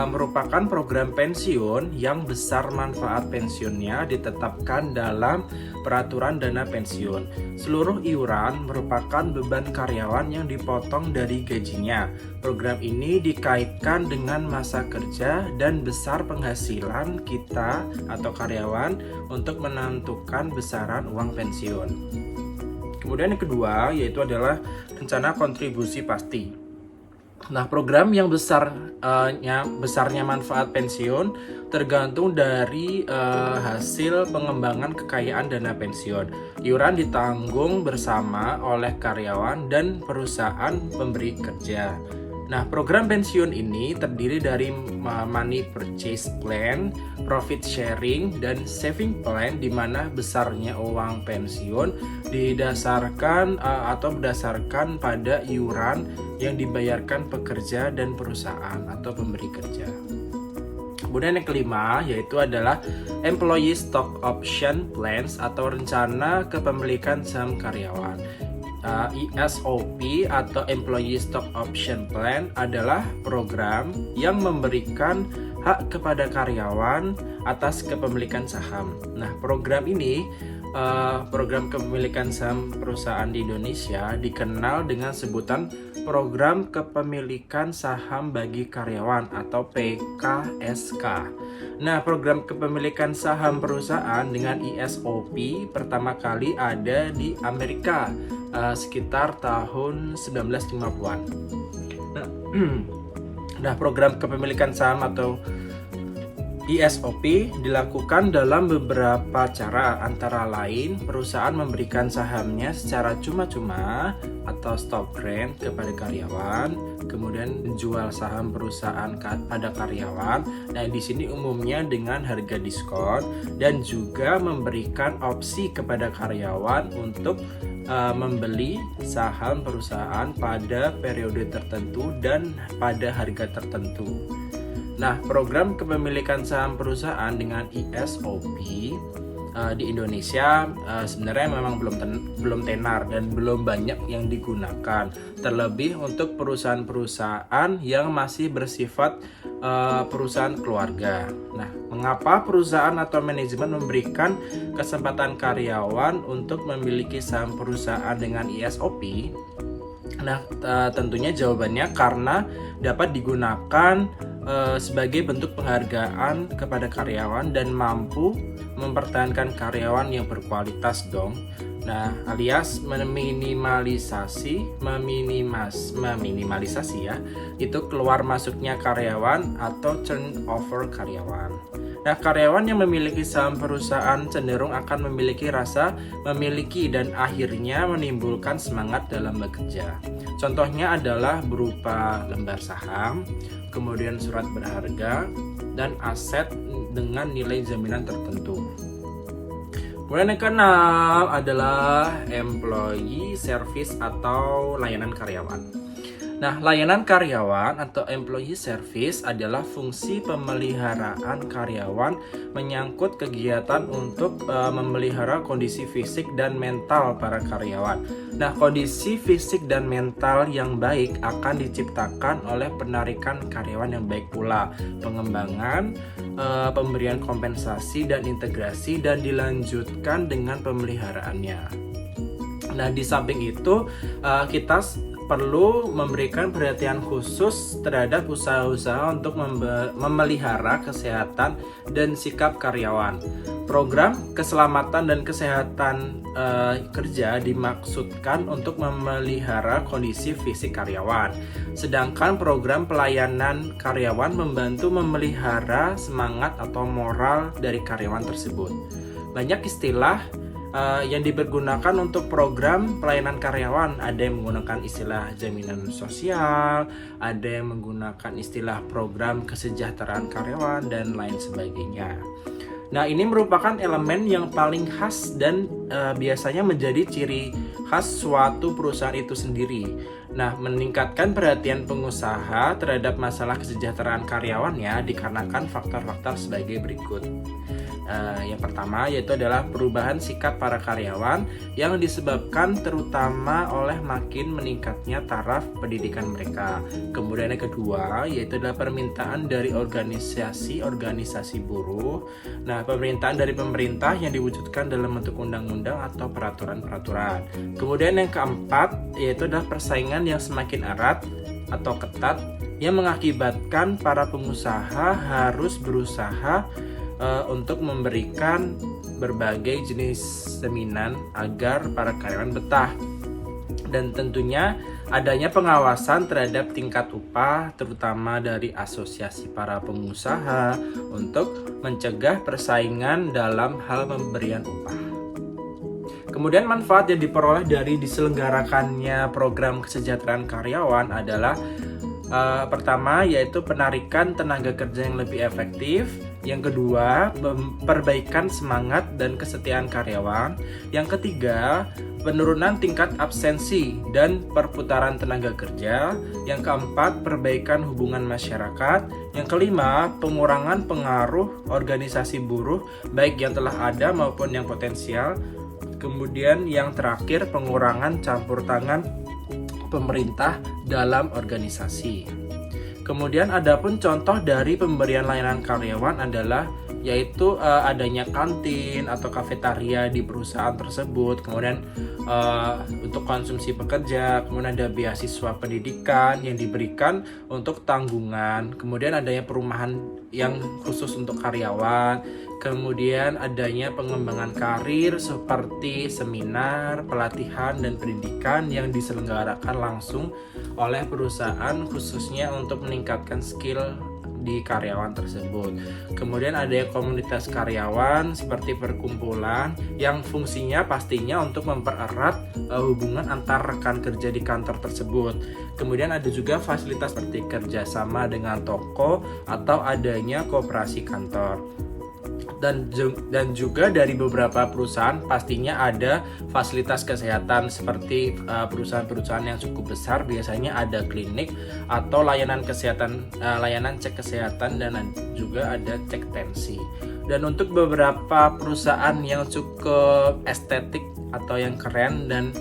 merupakan program pensiun yang besar manfaat pensiunnya ditetapkan dalam peraturan dana pensiun. Seluruh iuran merupakan beban karyawan yang dipotong dari gajinya. Program ini dikaitkan dengan masa kerja dan besar penghasilan kita atau karyawan untuk menentukan besaran uang pensiun. Kemudian yang kedua yaitu adalah rencana kontribusi pasti. Nah, program yang besarnya manfaat pensiun tergantung dari hasil pengembangan kekayaan dana pensiun. Iuran ditanggung bersama oleh karyawan dan perusahaan pemberi kerja. Nah, program pensiun ini terdiri dari money purchase plan, profit sharing, dan saving plan, di mana besarnya uang pensiun didasarkan atau berdasarkan pada iuran yang dibayarkan pekerja dan perusahaan atau pemberi kerja. Kemudian yang kelima yaitu adalah employee stock option plans atau rencana kepemilikan saham karyawan. ESOP atau Employee Stock Option Plan adalah program yang memberikan hak kepada karyawan atas kepemilikan saham. Nah, program ini, program kepemilikan saham perusahaan di Indonesia dikenal dengan sebutan Program Kepemilikan Saham bagi Karyawan atau PKSK. Nah, program kepemilikan saham perusahaan dengan ESOP pertama kali ada di Amerika sekitar tahun 1950-an. Nah, program kepemilikan saham atau ESOP dilakukan dalam beberapa cara, antara lain perusahaan memberikan sahamnya secara cuma-cuma atau stock grant kepada karyawan, kemudian menjual saham perusahaan pada karyawan. Nah, di sini umumnya dengan harga diskon, dan juga memberikan opsi kepada karyawan untuk membeli saham perusahaan pada periode tertentu dan pada harga tertentu. Nah, program kepemilikan saham perusahaan dengan ESOP di Indonesia sebenarnya memang belum tenar dan belum banyak yang digunakan, terlebih untuk perusahaan-perusahaan yang masih bersifat perusahaan keluarga. Nah, mengapa perusahaan atau manajemen memberikan kesempatan karyawan untuk memiliki saham perusahaan dengan ESOP? Nah, tentunya jawabannya karena dapat digunakan sebagai bentuk penghargaan kepada karyawan dan mampu mempertahankan karyawan yang berkualitas dong. Nah, alias meminimalisasi ya, itu keluar masuknya karyawan atau turnover karyawan. Nah, karyawan yang memiliki saham perusahaan cenderung akan memiliki rasa memiliki dan akhirnya menimbulkan semangat dalam bekerja. Contohnya adalah berupa lembar saham, kemudian surat berharga, dan aset dengan nilai jaminan tertentu. Kemudian yang keenam adalah employee service atau layanan karyawan. Nah, layanan karyawan atau employee service adalah fungsi pemeliharaan karyawan menyangkut kegiatan untuk memelihara kondisi fisik dan mental para karyawan. Nah, kondisi fisik dan mental yang baik akan diciptakan oleh penarikan karyawan yang baik pula, pengembangan, pemberian kompensasi dan integrasi, dan dilanjutkan dengan pemeliharaannya. Nah, di samping itu kita perlu memberikan perhatian khusus terhadap usaha-usaha untuk memelihara kesehatan dan sikap karyawan. Program keselamatan dan kesehatan kerja dimaksudkan untuk memelihara kondisi fisik karyawan, sedangkan program pelayanan karyawan membantu memelihara semangat atau moral dari karyawan tersebut. Banyak istilah yang dipergunakan untuk program pelayanan karyawan. Ada yang menggunakan istilah jaminan sosial, ada yang menggunakan istilah program kesejahteraan karyawan, dan lain sebagainya. Nah, ini merupakan elemen yang paling khas dan biasanya menjadi ciri khas suatu perusahaan itu sendiri. Nah, meningkatkan perhatian pengusaha terhadap masalah kesejahteraan karyawannya dikarenakan faktor-faktor sebagai berikut. Yang pertama yaitu adalah perubahan sikap para karyawan yang disebabkan terutama oleh makin meningkatnya taraf pendidikan mereka. Kemudian yang kedua yaitu adalah permintaan dari organisasi buruh. Nah, permintaan dari pemerintah yang diwujudkan dalam bentuk undang-undang atau peraturan-peraturan. Kemudian yang keempat yaitu adalah persaingan yang semakin erat atau ketat yang mengakibatkan para pengusaha harus berusaha untuk memberikan berbagai jenis jaminan agar para karyawan betah, dan tentunya adanya pengawasan terhadap tingkat upah terutama dari asosiasi para pengusaha untuk mencegah persaingan dalam hal pemberian upah. Kemudian manfaat yang diperoleh dari diselenggarakannya program kesejahteraan karyawan adalah pertama yaitu penarikan tenaga kerja yang lebih efektif. Yang kedua, perbaikan semangat dan kesetiaan karyawan. Yang ketiga, penurunan tingkat absensi dan perputaran tenaga kerja. Yang keempat, perbaikan hubungan masyarakat. Yang kelima, pengurangan pengaruh organisasi buruh baik yang telah ada maupun yang potensial. Kemudian yang terakhir, pengurangan campur tangan pemerintah dalam organisasi. Kemudian adapun contoh dari pemberian layanan karyawan adalah yaitu adanya kantin atau kafetaria di perusahaan tersebut, kemudian untuk konsumsi pekerja, kemudian ada beasiswa pendidikan yang diberikan untuk tanggungan, kemudian adanya perumahan yang khusus untuk karyawan, kemudian adanya pengembangan karir seperti seminar, pelatihan, dan pendidikan yang diselenggarakan langsung oleh perusahaan khususnya untuk meningkatkan skill di karyawan tersebut. Kemudian ada komunitas karyawan seperti perkumpulan yang fungsinya pastinya untuk mempererat hubungan antar rekan kerja di kantor tersebut. Kemudian ada juga fasilitas seperti kerjasama dengan toko atau adanya koperasi kantor. Dan juga dari beberapa perusahaan pastinya ada fasilitas kesehatan seperti perusahaan-perusahaan yang cukup besar biasanya ada klinik atau layanan kesehatan, layanan cek kesehatan, dan juga ada cek tensi. Dan untuk beberapa perusahaan yang cukup estetik atau yang keren dan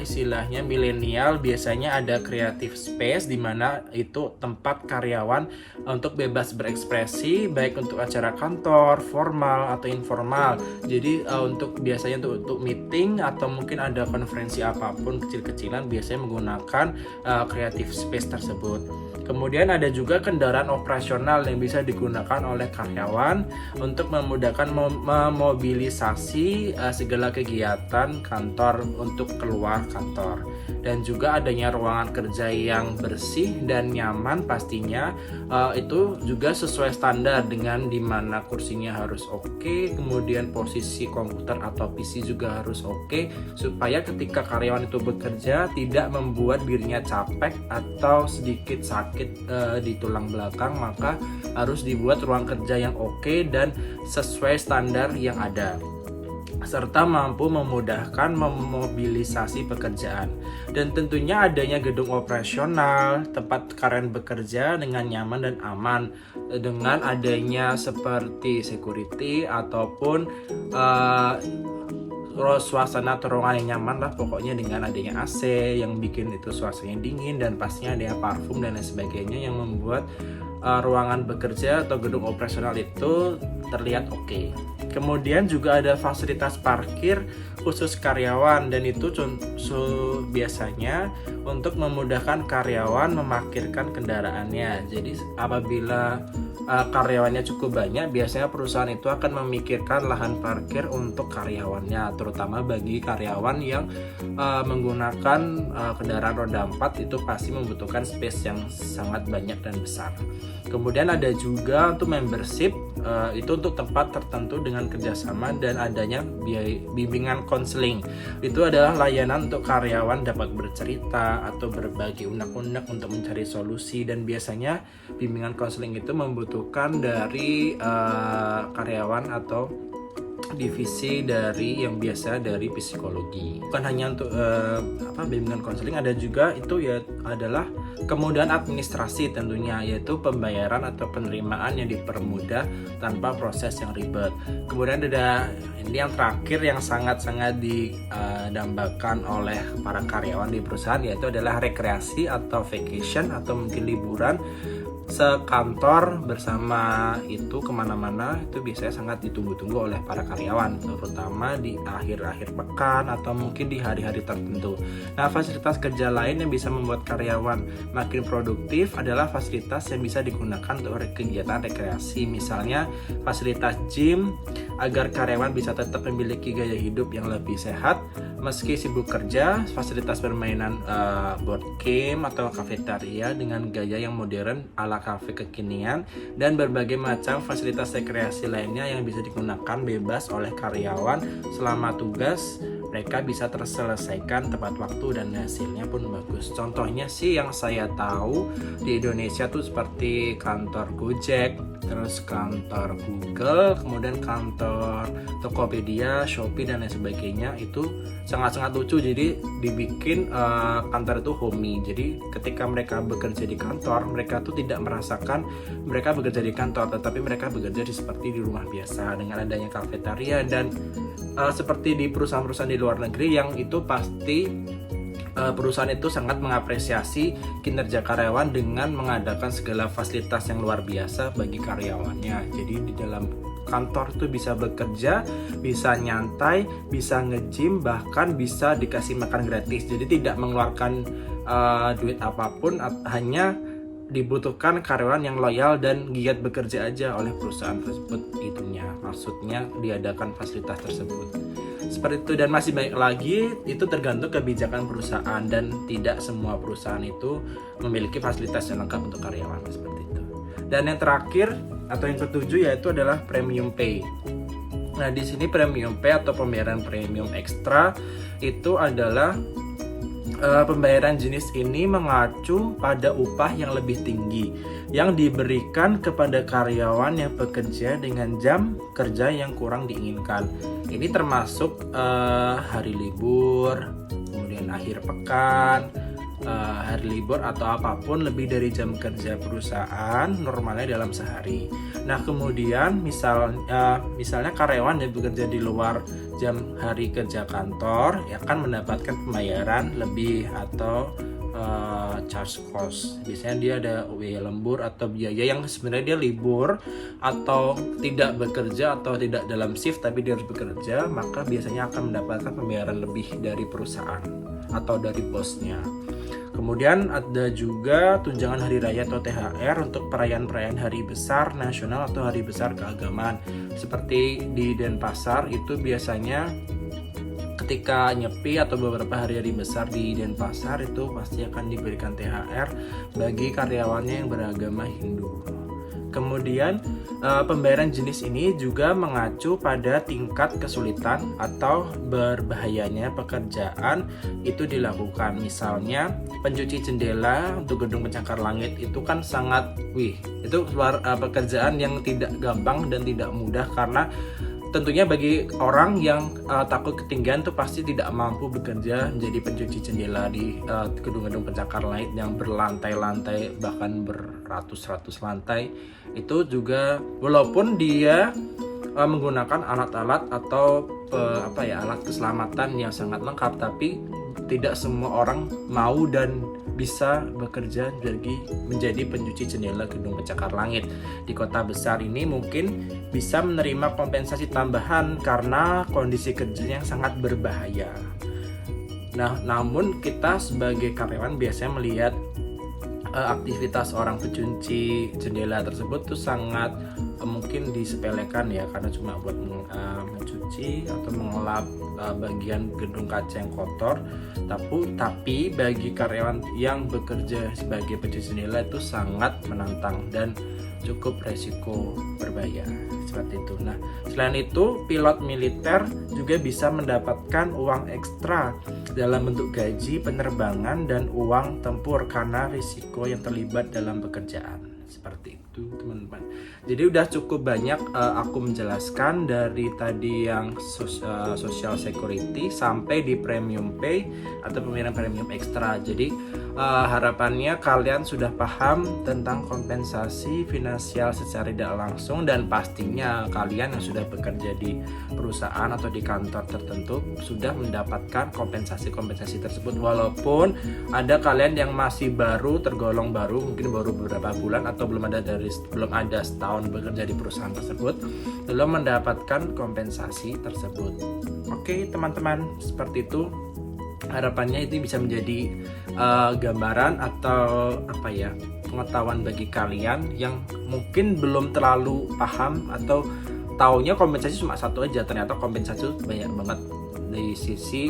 istilahnya milenial, biasanya ada creative space di mana itu tempat karyawan untuk bebas berekspresi, baik untuk acara kantor, formal atau informal. Jadi untuk biasanya untuk meeting atau mungkin ada konferensi apapun kecil-kecilan, biasanya menggunakan creative space tersebut. Kemudian ada juga kendaraan operasional yang bisa digunakan oleh karyawan untuk memudahkan memobilisasi segala kegiatan kantor untuk keluar kantor. Dan juga adanya ruangan kerja yang bersih dan nyaman pastinya, itu juga sesuai standar dengan dimana kursinya harus oke, kemudian posisi komputer atau PC juga harus oke, supaya ketika karyawan itu bekerja tidak membuat dirinya capek atau sedikit sakit di tulang belakang. Maka harus dibuat ruang kerja yang oke dan sesuai standar yang ada, serta mampu memudahkan memobilisasi pekerjaan. Dan tentunya adanya gedung operasional, tempat karyawan bekerja dengan nyaman dan aman, dengan adanya seperti security ataupun suasana atau ruangan yang nyaman lah pokoknya, dengan adanya AC yang bikin itu suasananya dingin, dan pastinya adanya parfum dan lain sebagainya yang membuat ruangan bekerja atau gedung operasional itu terlihat oke. Kemudian juga ada fasilitas parkir khusus karyawan, dan itu biasanya untuk memudahkan karyawan memarkirkan kendaraannya. Jadi apabila karyawannya cukup banyak, biasanya perusahaan itu akan memikirkan lahan parkir untuk karyawannya, terutama bagi karyawan yang menggunakan kendaraan roda 4, itu pasti membutuhkan space yang sangat banyak dan besar. Kemudian ada juga untuk membership, itu untuk tempat tertentu dengan kerjasama dan adanya bimbingan konseling. Itu adalah layanan untuk karyawan dapat bercerita atau berbagi unek-unek untuk mencari solusi, dan biasanya bimbingan konseling itu membutuhkan dari karyawan atau divisi dari yang biasa dari psikologi. Bukan hanya untuk bimbingan konseling, ada juga itu ya adalah kemudahan administrasi tentunya, yaitu pembayaran atau penerimaan yang dipermudah tanpa proses yang ribet. Kemudian ada ini yang terakhir yang sangat-sangat didambakan oleh para karyawan di perusahaan, yaitu adalah rekreasi atau vacation atau mungkin liburan sekantor bersama. Itu kemana-mana itu biasanya sangat ditunggu-tunggu oleh para karyawan, terutama di akhir-akhir pekan atau mungkin di hari-hari tertentu. Nah, fasilitas kerja lain yang bisa membuat karyawan makin produktif adalah fasilitas yang bisa digunakan untuk kegiatan rekreasi, misalnya fasilitas gym agar karyawan bisa tetap memiliki gaya hidup yang lebih sehat meski sibuk kerja, fasilitas permainan board game atau kafetaria dengan gaya yang modern ala kafe kekinian, dan berbagai macam fasilitas rekreasi lainnya yang bisa digunakan bebas oleh karyawan selama tugas mereka bisa terselesaikan tepat waktu dan hasilnya pun bagus. Contohnya sih yang saya tahu di Indonesia tuh seperti kantor Gojek, terus kantor Google, kemudian kantor Tokopedia, Shopee dan lain sebagainya. Itu sangat-sangat lucu. Jadi dibikin kantor itu homey. Jadi ketika mereka bekerja di kantor, mereka tuh tidak merasakan mereka bekerja di kantor, tetapi mereka bekerja seperti di rumah biasa dengan adanya kafetaria dan seperti di perusahaan-perusahaan di luar negeri yang itu pasti perusahaan itu sangat mengapresiasi kinerja karyawan dengan mengadakan segala fasilitas yang luar biasa bagi karyawannya. Jadi di dalam kantor itu bisa bekerja, bisa nyantai, bisa nge-gym, bahkan bisa dikasih makan gratis. Jadi tidak mengeluarkan duit apapun, hanya dibutuhkan karyawan yang loyal dan giat bekerja aja oleh perusahaan tersebut. Itunya maksudnya diadakan fasilitas tersebut seperti itu. Dan masih banyak lagi, itu tergantung kebijakan perusahaan dan tidak semua perusahaan itu memiliki fasilitas yang lengkap untuk karyawan seperti itu. Dan yang terakhir atau yang ketujuh yaitu adalah premium pay. Nah, di sini premium pay atau pembayaran premium ekstra itu adalah pembayaran jenis ini mengacu pada upah yang lebih tinggi yang diberikan kepada karyawan yang bekerja dengan jam kerja yang kurang diinginkan. Ini termasuk hari libur, kemudian akhir pekan, hari libur atau apapun lebih dari jam kerja perusahaan normalnya dalam sehari. Nah kemudian misalnya karyawan yang bekerja di luar jam hari kerja kantor ya kan mendapatkan pembayaran lebih atau charge cost. Biasanya dia ada biaya lembur atau biaya yang sebenarnya dia libur atau tidak bekerja atau tidak dalam shift tapi dia harus bekerja, maka biasanya akan mendapatkan pembayaran lebih dari perusahaan atau dari bosnya. Kemudian ada juga tunjangan hari raya atau THR untuk perayaan-perayaan hari besar nasional atau hari besar keagamaan. Seperti di Denpasar itu biasanya ketika Nyepi atau beberapa hari-hari besar di Denpasar itu pasti akan diberikan THR bagi karyawannya yang beragama Hindu. Kemudian pembayaran jenis ini juga mengacu pada tingkat kesulitan atau berbahayanya pekerjaan itu dilakukan. Misalnya pencuci jendela untuk gedung pencakar langit itu kan sangat itu pekerjaan yang tidak gampang dan tidak mudah, karena tentunya bagi orang yang takut ketinggian tuh pasti tidak mampu bekerja menjadi pencuci jendela di gedung-gedung pencakar langit yang berlantai-lantai bahkan beratus-ratus lantai. Itu juga walaupun dia menggunakan alat-alat atau alat keselamatan yang sangat lengkap, tapi tidak semua orang mau dan bisa bekerja menjadi pencuci jendela gedung pencakar langit. Di kota besar ini mungkin bisa menerima kompensasi tambahan karena kondisi kerjanya yang sangat berbahaya. Nah, namun kita sebagai karyawan biasanya melihat aktivitas orang pencuci jendela tersebut tuh sangat mungkin disepelekan ya, karena cuma buat mencuci atau mengelap bagian gedung kaca yang kotor. Tapi bagi karyawan yang bekerja sebagai pencuci jendela itu sangat menantang dan cukup resiko berbahaya seperti itu. Nah, selain itu pilot militer juga bisa mendapatkan uang ekstra dalam bentuk gaji penerbangan dan uang tempur karena risiko yang terlibat dalam pekerjaan. Seperti itu teman-teman. Jadi udah cukup banyak aku menjelaskan dari tadi yang social security sampai di premium pay atau pembayaran premium ekstra. Jadi harapannya kalian sudah paham tentang kompensasi finansial secara tidak langsung, dan pastinya kalian yang sudah bekerja di perusahaan atau di kantor tertentu sudah mendapatkan kompensasi tersebut. Walaupun ada kalian yang masih baru, tergolong baru, mungkin baru beberapa bulan atau belum ada setahun bekerja di perusahaan tersebut, belum mendapatkan kompensasi tersebut. Oke teman-teman, seperti itu. Harapannya itu bisa menjadi gambaran atau pengetahuan bagi kalian yang mungkin belum terlalu paham atau taunya kompensasi cuma satu aja, ternyata kompensasi itu banyak banget dari sisi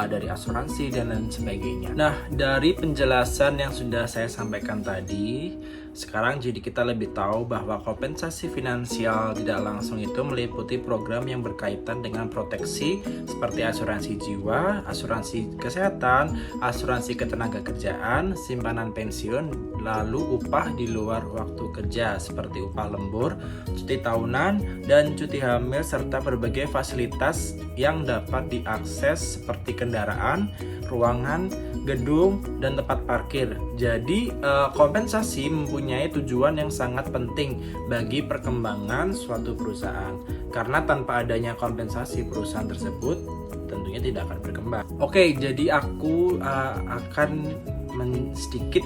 dari asuransi dan lain sebagainya. Nah, dari penjelasan yang sudah saya sampaikan tadi, sekarang jadi kita lebih tahu bahwa kompensasi finansial tidak langsung itu meliputi program yang berkaitan dengan proteksi seperti asuransi jiwa, asuransi kesehatan, asuransi ketenagakerjaan, simpanan pensiun, lalu upah di luar waktu kerja seperti upah lembur, cuti tahunan, dan cuti hamil, serta berbagai fasilitas yang dapat diakses seperti kendaraan, ruangan, gedung, dan tempat parkir. Jadi kompensasi mempunyai tujuan yang sangat penting bagi perkembangan suatu perusahaan, karena tanpa adanya kompensasi perusahaan tersebut tentunya tidak akan berkembang. Oke, jadi aku akan sedikit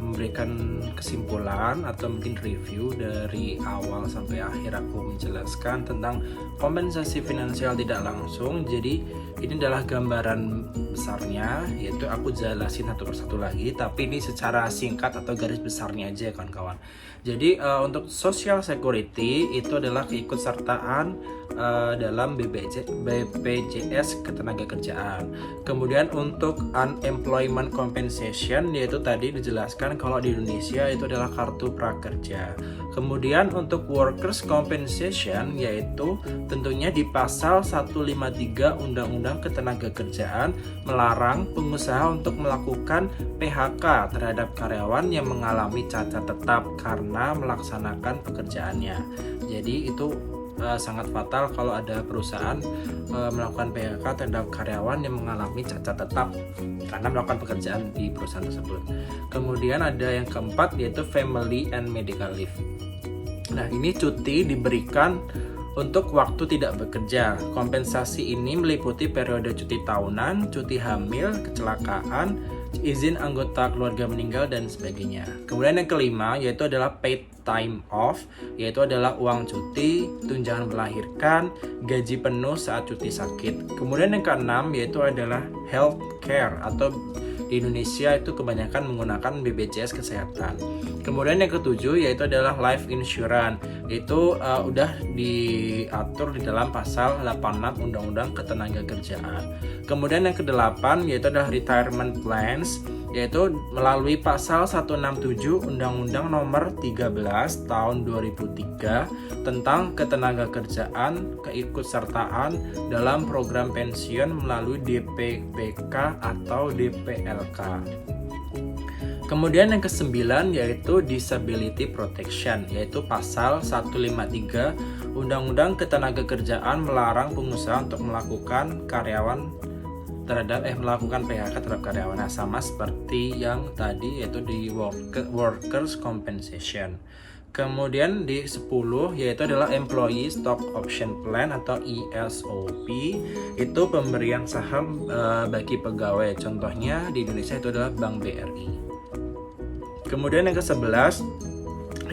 memberikan kesimpulan atau mungkin review dari awal sampai akhir aku menjelaskan tentang kompensasi finansial tidak langsung. Jadi ini adalah gambaran besarnya, yaitu aku jelasin satu persatu lagi, tapi ini secara singkat atau garis besarnya aja kawan-kawan. Jadi untuk social security itu adalah keikutsertaan dalam BPJS Ketenagakerjaan. Kemudian untuk unemployment compensation, yaitu tadi dijelaskan kalau di Indonesia itu adalah kartu prakerja. Kemudian untuk workers compensation, yaitu tentunya di pasal 153 Undang-Undang Ketenagakerjaan melarang pengusaha untuk melakukan PHK terhadap karyawan yang mengalami cacat tetap karena melaksanakan pekerjaannya. Jadi itu sangat fatal kalau ada perusahaan melakukan PHK terhadap karyawan yang mengalami cacat tetap karena melakukan pekerjaan di perusahaan tersebut. Kemudian ada yang keempat yaitu family and medical leave. Nah, ini cuti diberikan untuk waktu tidak bekerja. Kompensasi ini meliputi periode cuti tahunan, cuti hamil, kecelakaan, izin anggota keluarga meninggal, dan sebagainya. Kemudian yang kelima yaitu adalah paid time off, yaitu adalah uang cuti, tunjangan melahirkan, gaji penuh saat cuti sakit. Kemudian yang keenam yaitu adalah health care, atau di Indonesia itu kebanyakan menggunakan BPJS Kesehatan. Kemudian yang ketujuh yaitu adalah life insurance, itu udah diatur di dalam pasal 86 Undang-Undang Ketenagakerjaan. Kemudian yang kedelapan yaitu adalah retirement plans, yaitu melalui pasal 167 Undang-Undang Nomor 13 Tahun 2003 tentang ketenagakerjaan, keikutsertaan dalam program pensiun melalui DPPK atau DPLK. Kemudian yang kesembilan yaitu disability protection, yaitu pasal 153 Undang-Undang Ketenagakerjaan melarang pengusaha untuk melakukan melakukan PHK terhadap karyawan. Nah, sama seperti yang tadi yaitu di workers compensation. Kemudian di 10 yaitu adalah employee stock option plan atau ESOP, itu pemberian saham bagi pegawai. Contohnya di Indonesia itu adalah Bank BRI. Kemudian yang ke-11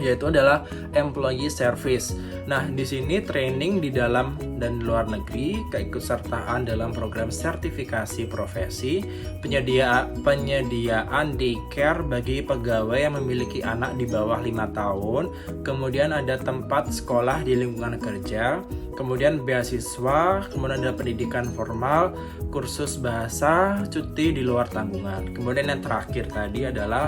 yaitu adalah employee service. Nah, di sini training di dalam dan luar negeri, keikutsertaan dalam program sertifikasi profesi, penyediaan daycare bagi pegawai yang memiliki anak di bawah 5 tahun, kemudian ada tempat sekolah di lingkungan kerja, kemudian beasiswa, kemudian ada pendidikan formal, kursus bahasa, cuti di luar tanggungan. Kemudian yang terakhir tadi adalah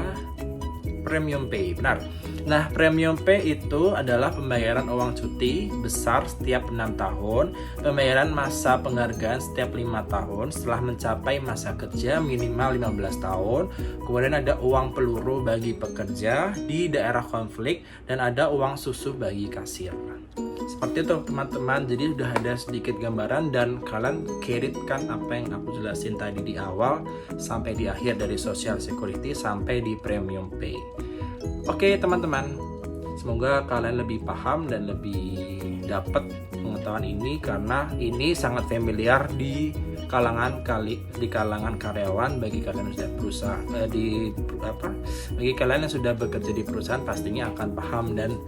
premium pay. Benar. Nah, premium pay itu adalah pembayaran uang cuti besar setiap 6 tahun, pembayaran masa penghargaan setiap 5 tahun setelah mencapai masa kerja minimal 15 tahun, kemudian ada uang peluru bagi pekerja di daerah konflik, dan ada uang susu bagi kasir. Seperti itu teman-teman, jadi sudah ada sedikit gambaran dan kalian carry-kan apa yang aku jelasin tadi di awal sampai di akhir, dari social security sampai di premium pay. Oke teman-teman, semoga kalian lebih paham dan lebih dapat pengetahuan ini, karena ini sangat familiar di kalangan karyawan. Bagi kalian yang sudah berusaha bagi kalian yang sudah bekerja di perusahaan pastinya akan paham, dan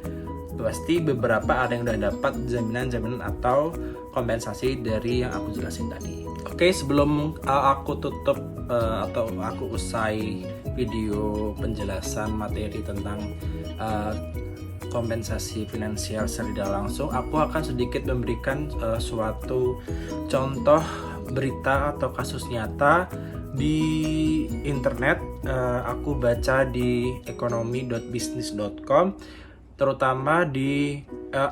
pasti beberapa ada yang udah dapat jaminan atau kompensasi dari yang aku jelasin tadi. Oke, sebelum aku tutup atau aku usai video penjelasan materi tentang kompensasi finansial secara tidak langsung, aku akan sedikit memberikan suatu contoh berita atau kasus nyata di internet. Aku baca di ekonomi.business.com, terutama di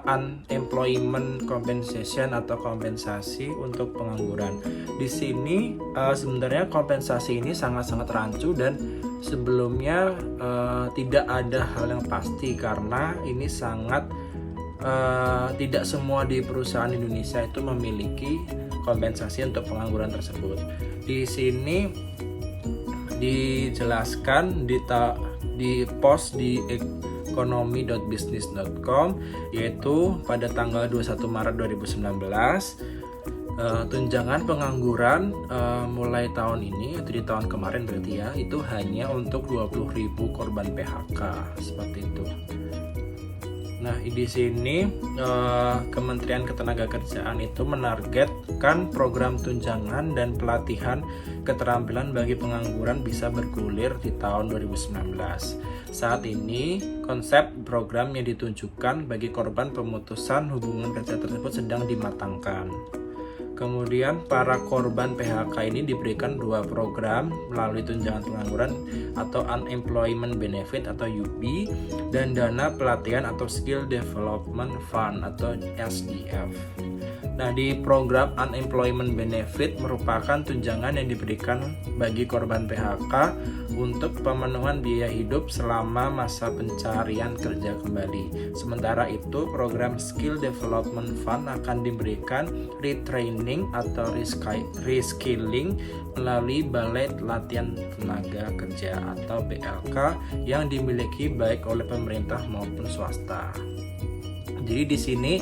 unemployment compensation atau kompensasi untuk pengangguran. Di sini sebenarnya kompensasi ini sangat-sangat rancu, dan sebelumnya tidak ada hal yang pasti, karena ini sangat tidak semua di perusahaan Indonesia itu memiliki kompensasi untuk pengangguran tersebut. Di sini dijelaskan di post di ekonomi.business.com, yaitu pada tanggal 21 Maret 2019 tunjangan pengangguran mulai tahun ini atau di tahun kemarin berarti ya, itu hanya untuk 20.000 korban PHK seperti itu. Nah, di sini Kementerian Ketenagakerjaan itu menargetkan program tunjangan dan pelatihan keterampilan bagi pengangguran bisa bergulir di tahun 2019. Saat ini, konsep program yang ditunjukkan bagi korban pemutusan hubungan kerja tersebut sedang dimatangkan. Kemudian para korban PHK ini diberikan 2 program melalui tunjangan pengangguran atau Unemployment Benefit atau UB, dan dana pelatihan atau Skill Development Fund atau SDF. Nah, di program Unemployment Benefit merupakan tunjangan yang diberikan bagi korban PHK untuk pemenuhan biaya hidup selama masa pencarian kerja kembali. Sementara itu, program Skill Development Fund akan diberikan retraining atau reskilling melalui Balai Latihan Tenaga Kerja atau BLK yang dimiliki baik oleh pemerintah maupun swasta. Jadi di sini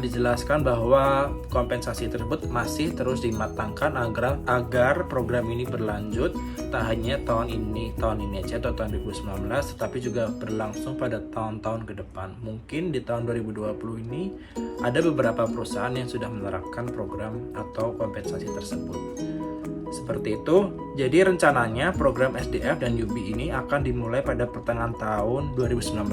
dijelaskan bahwa kompensasi tersebut masih terus dimatangkan agar program ini berlanjut tak hanya tahun ini aja atau tahun 2019, tetapi juga berlangsung pada tahun-tahun ke depan. Mungkin di tahun 2020 ini ada beberapa perusahaan yang sudah menerapkan program atau kompensasi tersebut. Seperti itu, jadi rencananya program SDF dan UB ini akan dimulai pada pertengahan tahun 2019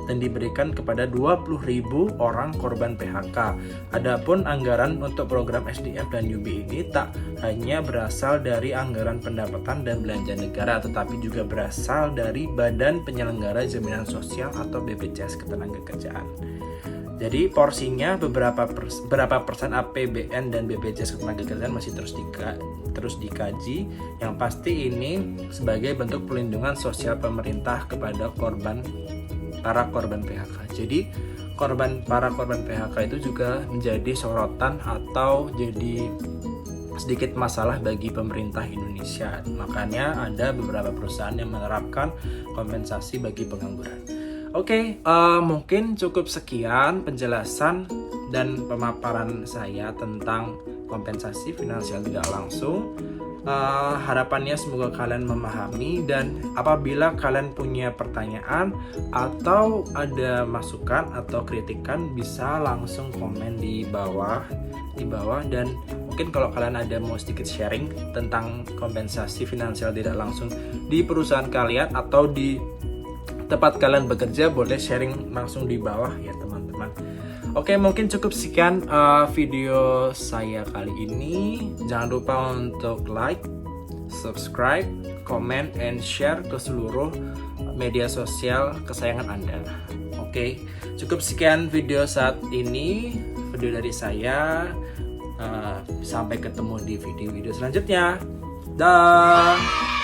dan diberikan kepada 20.000 orang korban PHK. Adapun anggaran untuk program SDF dan UB ini tak hanya berasal dari anggaran pendapatan dan belanja negara, tetapi juga berasal dari Badan Penyelenggara Jaminan Sosial atau BPJS Ketenagakerjaan. Jadi porsinya berapa persen APBN dan BPJS Ketenagakerjaan masih terus dikaji. Yang pasti ini sebagai bentuk perlindungan sosial pemerintah kepada para korban PHK. Jadi para korban PHK itu juga menjadi sorotan atau jadi sedikit masalah bagi pemerintah Indonesia. Makanya ada beberapa perusahaan yang menerapkan kompensasi bagi pengangguran. Oke, mungkin cukup sekian penjelasan dan pemaparan saya tentang kompensasi finansial tidak langsung. Harapannya semoga kalian memahami, dan apabila kalian punya pertanyaan atau ada masukan atau kritikan bisa langsung komen di bawah, dan mungkin kalau kalian ada mau sedikit sharing tentang kompensasi finansial tidak langsung di perusahaan kalian atau di tempat kalian bekerja, boleh sharing langsung di bawah ya teman-teman. Oke, mungkin cukup sekian video saya kali ini. Jangan lupa untuk like, subscribe, comment, and share ke seluruh media sosial kesayangan Anda. Oke, cukup sekian video saat ini, video dari saya. Sampai ketemu di video-video selanjutnya. Dah.